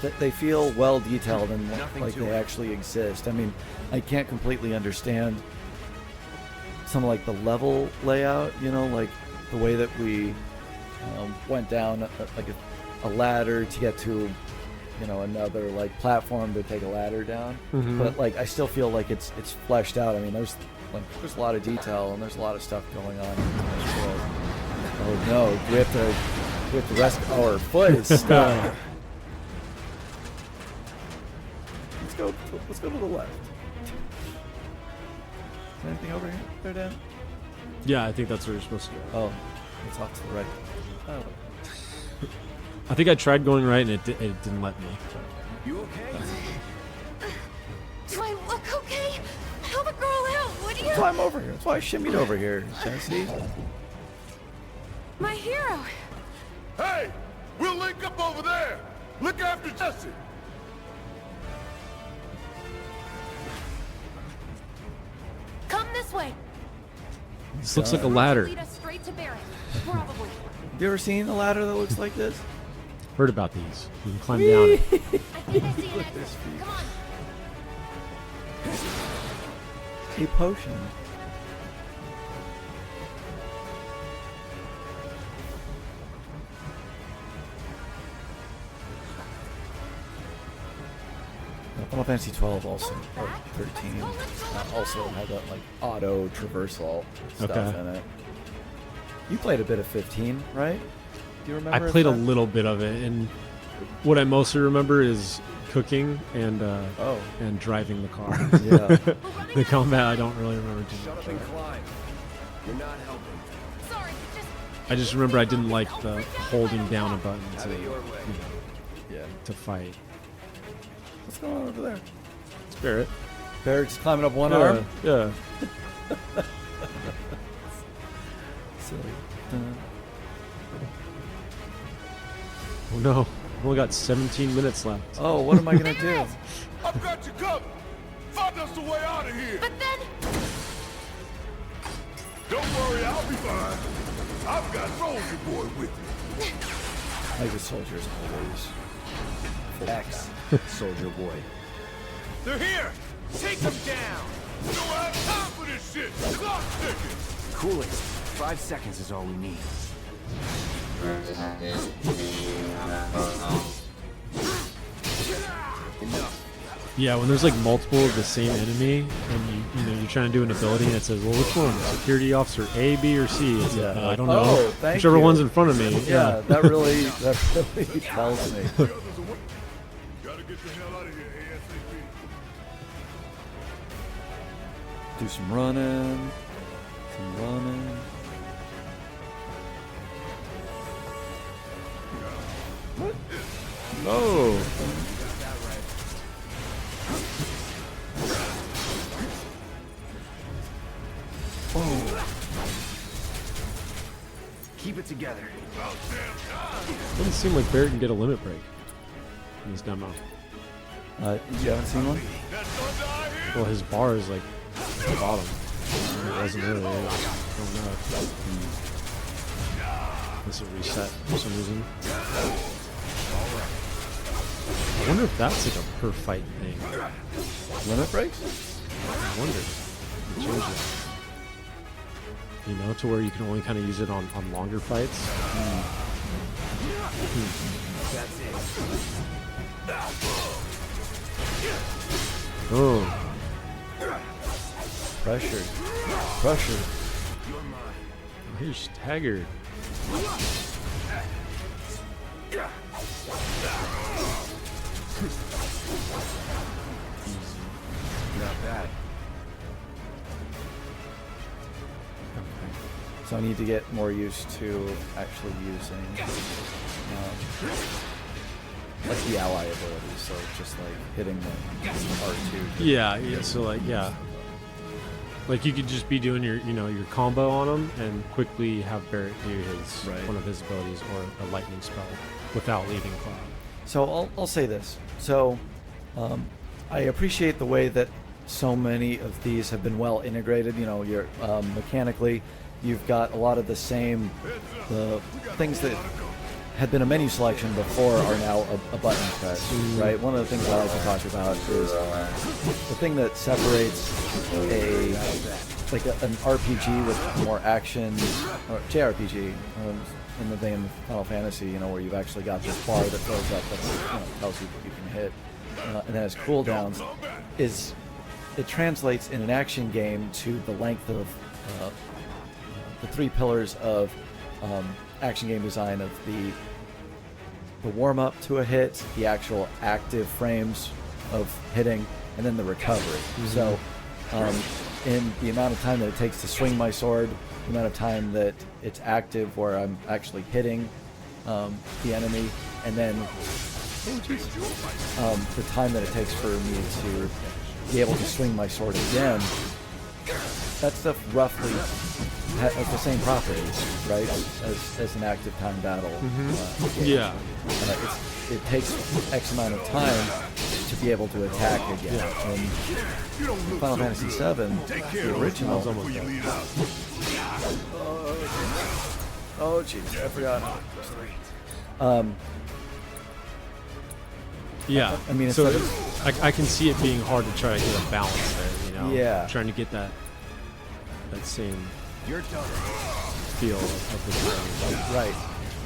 S1: that they feel well detailed and like they actually exist. I mean, I can't completely understand some of like the level layout, you know, like the way that we went down like a ladder to get to, you know, another like platform to take a ladder down. But like I still feel like it's fleshed out. I mean, there's a lot of detail and there's a lot of stuff going on in this world. Oh no, we have to rest our foot is stuck. Let's go to the left. Is there anything over here? There, Dan?
S2: Yeah, I think that's where you're supposed to go.
S1: Oh, it's off to the right. Oh.
S2: I think I tried going right and it didn't let me.
S3: You okay?
S4: Do I look okay? Help a girl out, would you?
S1: That's why I'm over here. That's why I shimmied over here, Jesse.
S4: My hero.
S7: Hey! We'll link up over there! Look after Jesse!
S4: Come this way.
S2: This looks like a ladder.
S4: Lead us straight to Barrett. Probably.
S1: Have you ever seen a ladder that looks like this?
S2: Heard about these. You can climb down it.
S4: I think I see an exit. Come on.
S1: A potion. Final Fantasy 12 also, or 13, also had that like auto traversal stuff
S2: Okay.
S1: in it. You played a bit of 15, right? Do you remember?
S2: I played a
S1: that?
S2: little bit of it, and what I mostly remember is cooking and driving the car.
S1: Yeah.
S2: The combat I don't really remember too
S3: Shut
S2: much.
S3: up and climb. You're not helping.
S4: Sorry, just
S2: I just remember I didn't like the holding down a button
S3: Have it your way.
S1: Yeah.
S2: to fight.
S1: What's going on over there?
S2: Barrett.
S1: Barrett's climbing up one
S2: Yeah,
S1: arm.
S2: yeah.
S1: Silly.
S2: Oh no, I've only got 17 minutes left.
S1: Oh, what am I gonna do?
S7: I've got you covered! Find us a way out of here!
S4: but then
S7: Don't worry, I'll be fine. I've got Soldier Boy with me.
S1: Like the soldiers always.
S3: X, Soldier Boy.
S5: They're here! Take them down!
S7: We don't have time for this shit! Clock ticking!
S3: Cooling. 5 seconds is all we need. Enough.
S2: Yeah, when there's like multiple of the same enemy, and you know you're trying to do an ability, and it says, "Well, which one? Security officer A, B, or C?" It's like,
S1: Yeah.
S2: I don't know.
S1: Oh, thank
S2: Whichever
S1: you.
S2: one's in front of me.
S1: Yeah, that really tells me.
S7: The others are waiting. Gotta get the hell out of here, ASAP.
S1: Do some running. Some running. What?
S2: No.
S3: Keep it together.
S2: Doesn't seem like Barrett can get a limit break in this demo.
S1: You haven't seen one?
S2: Well, his bar is like at the bottom. It wasn't earlier. I don't know. This will reset for some reason. I wonder if that's like a per fight thing.
S1: Limit breaks?
S2: I wonder. Change it. You know, to where you can only kind of use it on longer fights.
S3: That's it.
S2: Oh.
S1: Pressure.
S2: Here's staggered.
S3: Not bad.
S1: So I need to get more used to actually using like the ally abilities. So just like hitting the R2.
S2: Yeah. So like, like you could just be doing your, your combo on him and quickly have Barrett do his one of his abilities or a lightning spell without leaving Cloud.
S1: So I'll say this. So I appreciate the way that so many of these have been well integrated. You know, you're mechanically, you've got a lot of the same things that had been a menu selection before are now a button press, right? One of the things I like to talk about is the thing that separates an RPG with more action, or JRPG, in the vein of Final Fantasy, where you've actually got this bar that goes up that tells you what you can hit, and then has cooldowns, is it translates in an action game to the length of the three pillars of action game design of the warm-up to a hit, the actual active frames of hitting, and then the recovery. So in the amount of time that it takes to swing my sword, the amount of time that it's active where I'm actually hitting the enemy, and then the time that it takes for me to be able to swing my sword again, that stuff roughly has the same properties, right, as an active time battle. It takes X amount of time to be able to attack again. And Final Fantasy VII, the original, oh jeez, I forgot. I mean,
S2: so I can see it being hard to try to get a balance there,
S1: Yeah.
S2: Trying to get that same feel of the game.
S1: Right.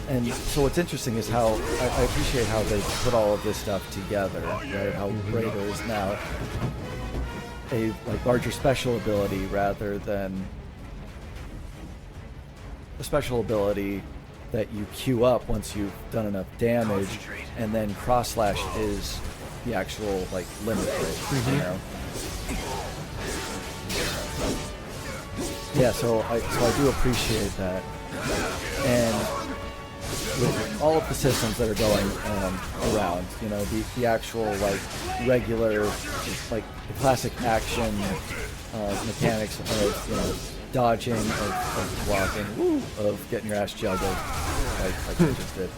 S1: And so what's interesting is how I appreciate how they put all of this stuff together, right? How Raider is now a larger special ability rather than a special ability that you queue up once you've done enough damage, and then cross slash is the actual limit break. Yeah, so I do appreciate that, and with all of the systems that are going around, the actual regular the classic action mechanics of dodging, of blocking, of getting your ass juggled, like I just did.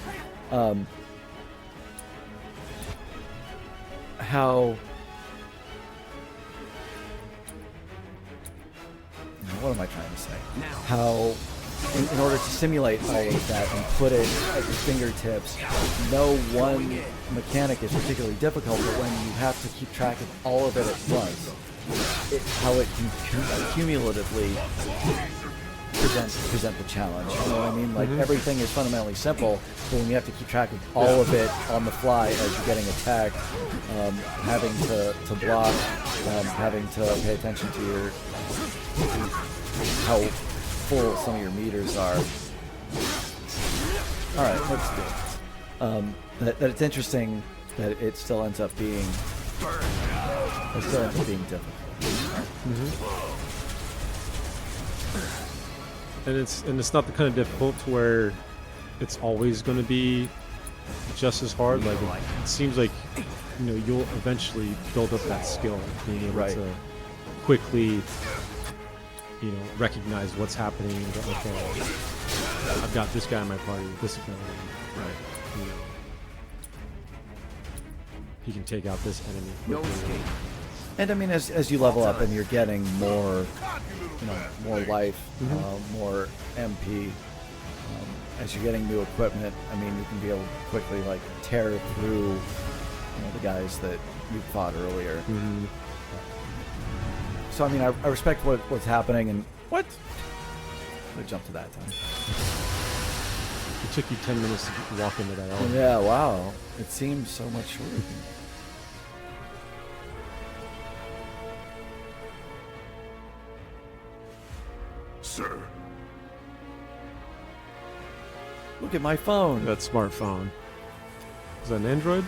S1: What am I trying to say? How, in order to simulate all of that and put it at your fingertips, no one mechanic is particularly difficult, but when you have to keep track of all of it at once, how it can cumulatively present the challenge. You know what I mean? Everything is fundamentally simple, but when you have to keep track of all of it on the fly as you're getting attacked, having to block, having to pay attention to how full some of your meters are. All right, let's do it. That it's interesting that it still ends up being difficult.
S2: And it's not the kind of difficult to where it's always going to be just as hard. It seems like you'll eventually build up that skill, being able to quickly recognize what's happening and go, okay, I've got this guy in my party with this ability. he can take out this enemy.
S3: No escape.
S1: And I mean, as you level up and you're getting more, more life, more MP, as you're getting new equipment, I mean, you can be able to quickly like tear through, the guys that you fought earlier.
S2: Mm-hmm.
S1: So I mean, I respect what's happening, and what? I jumped to that time.
S2: It took you 10 minutes to walk into that elevator.
S1: Yeah, wow. It seems so much shorter.
S7: Sir.
S1: Look at my phone.
S2: That smartphone. Is that an Android?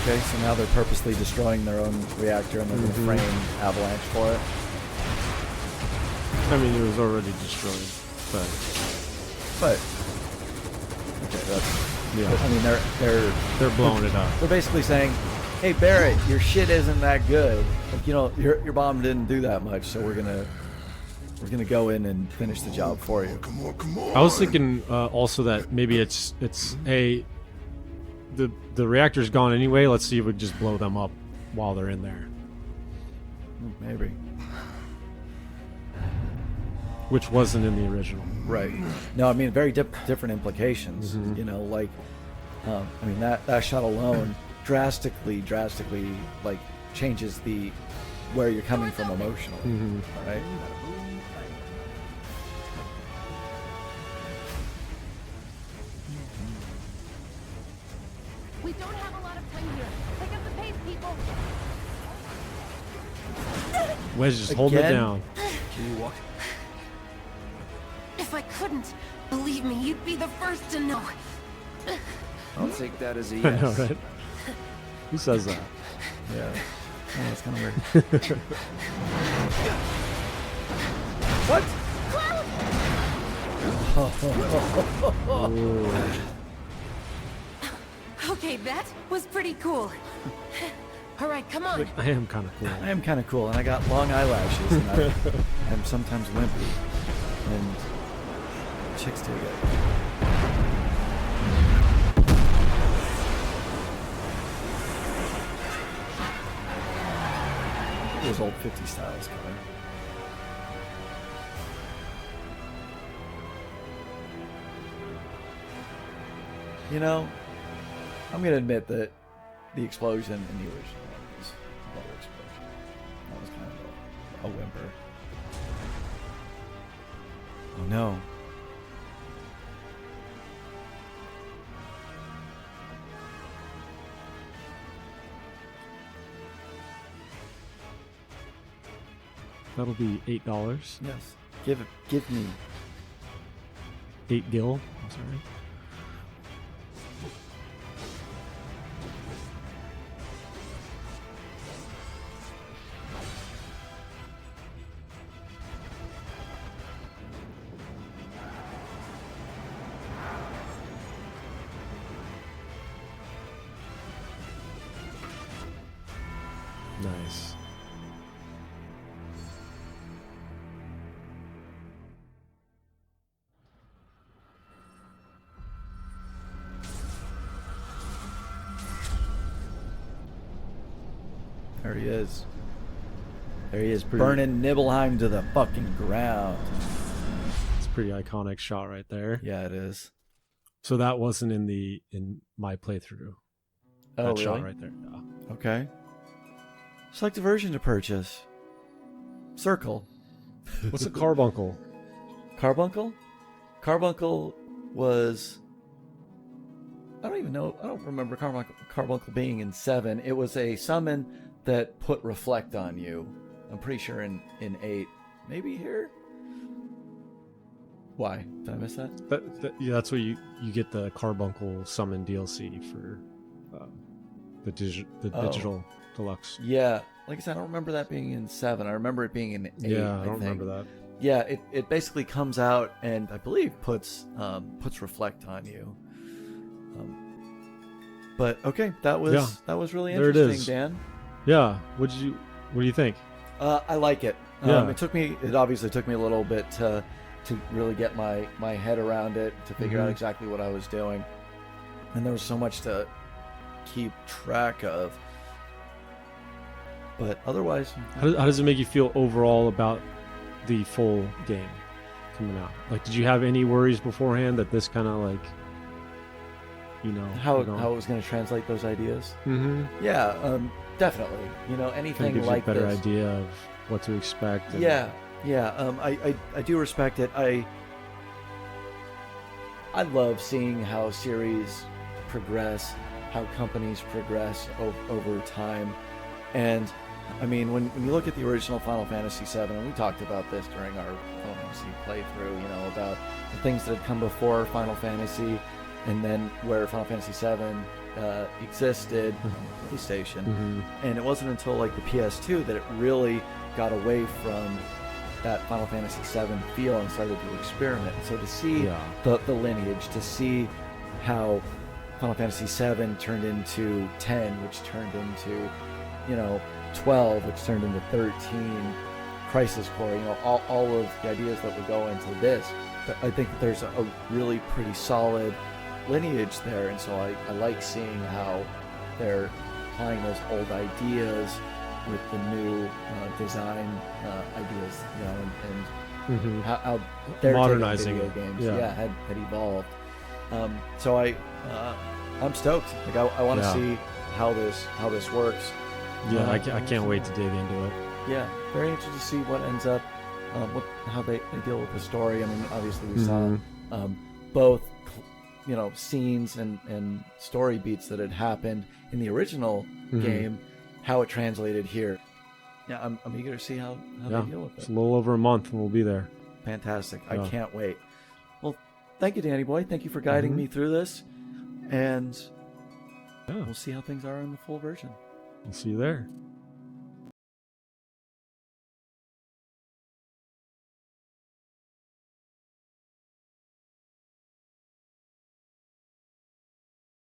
S1: Okay, so now they're purposely destroying their own reactor and they're going to frame Avalanche for it.
S2: I mean, it was already destroyed, but
S1: okay, that's
S2: yeah.
S1: I mean,
S2: They're blowing it up.
S1: They're basically saying, "Hey Barrett, your shit isn't that good. Like, your bomb didn't do that much, so we're gonna go in and finish the job for you."
S7: Come on.
S2: I was thinking also that maybe it's the reactor's gone anyway. Let's see if we just blow them up while they're in there.
S1: Maybe.
S2: Which wasn't in the original.
S1: Right. No, I mean, very different implications. Like, I mean, that shot alone drastically, like, changes where you're coming from emotionally. Right?
S4: We don't have a lot of time here. Pick up the pace, people.
S2: Wedge, just hold it
S1: Again?
S2: down.
S3: Can you walk?
S4: If I couldn't, believe me, you'd be the first to know.
S3: I'll take that as a
S2: I
S3: yes.
S2: know, right? Who says that?
S1: Yeah. Oh, that's kind of weird. What?
S4: Okay, that was pretty cool. All right, come on.
S2: I am kind of cool.
S1: I am kind of cool, and I got long eyelashes, and I'm sometimes wimpy, and chicks dig it. Those old 50 styles color. I'm going to admit that the explosion in the original was a better explosion. That was kind of a whimper. Oh no.
S2: That'll be $8.
S1: Yes. Give me.
S2: 8 gil. I'm sorry. Nice.
S1: There he is. There he is, burning Nibelheim to the fucking ground.
S2: It's a pretty iconic shot right there.
S1: Yeah, it is.
S2: So that wasn't in my playthrough.
S1: Oh,
S2: that
S1: really?
S2: shot right there. Yeah.
S1: Okay. Select a version to purchase. Circle.
S2: What's a carbuncle?
S1: Carbuncle? Carbuncle was... I don't even know. I don't remember Carbuncle being in 7. It was a summon that put Reflect on you. I'm pretty sure in 8. Maybe here? Why? Did I miss that?
S2: Yeah, that's where you get the carbuncle summon DLC for the digital deluxe.
S1: Yeah. Like I said, I don't remember that being in 7. I remember it being in 8.
S2: Yeah, I don't
S1: think.
S2: remember that.
S1: Yeah, it basically comes out and I believe puts Reflect on you. But okay, that was really
S2: There it
S1: interesting,
S2: is.
S1: Dan.
S2: Yeah. What do you think?
S1: I like it.
S2: Yeah.
S1: It obviously took me a little bit to really get my head around it, to figure out exactly what I was doing. and there was so much to keep track of. But otherwise,
S2: how does it make you feel overall about the full game coming out? Like, did you have any worries beforehand that this kind of like, you know,
S1: how it was going to translate those ideas?
S2: Mm-hmm.
S1: Yeah, definitely. You know, anything
S2: gives
S1: like
S2: you a better
S1: this.
S2: idea of what to expect. And...
S1: Yeah. I do respect it. I love seeing how series progress, how companies progress over time, and I mean, when you look at the original Final Fantasy VII, and we talked about this during our Final Fantasy playthrough, you know, about the things that had come before Final Fantasy, and then where Final Fantasy VII existed on the PlayStation, and it wasn't until like the PS2 that it really got away from that Final Fantasy VII feel and started to experiment. So to see the lineage, to see how Final Fantasy VII turned into 10, which turned into, you know, 12, which turned into 13, Crisis Core, you know, all of the ideas that would go into this. But I think that there's a really pretty solid lineage there, and so I like seeing how they're applying those old ideas with the new design ideas, you know, and how they're
S2: modernizing
S1: video games, had evolved. So I'm stoked. Like I want to see how this works.
S2: Yeah, I can't wait to dig into it.
S1: Yeah, very interested to see what ends up, how they deal with the story. I mean, obviously we saw both, you know, scenes and story beats that had happened in the original game, how it translated here. Yeah, I'm eager to see how they deal with it.
S2: It's a little over a month and we'll be there.
S1: Fantastic. I can't wait. Well, thank you, Danny Boy. Thank you for guiding me through this. And we'll see how things are in the full version.
S2: I'll see you there.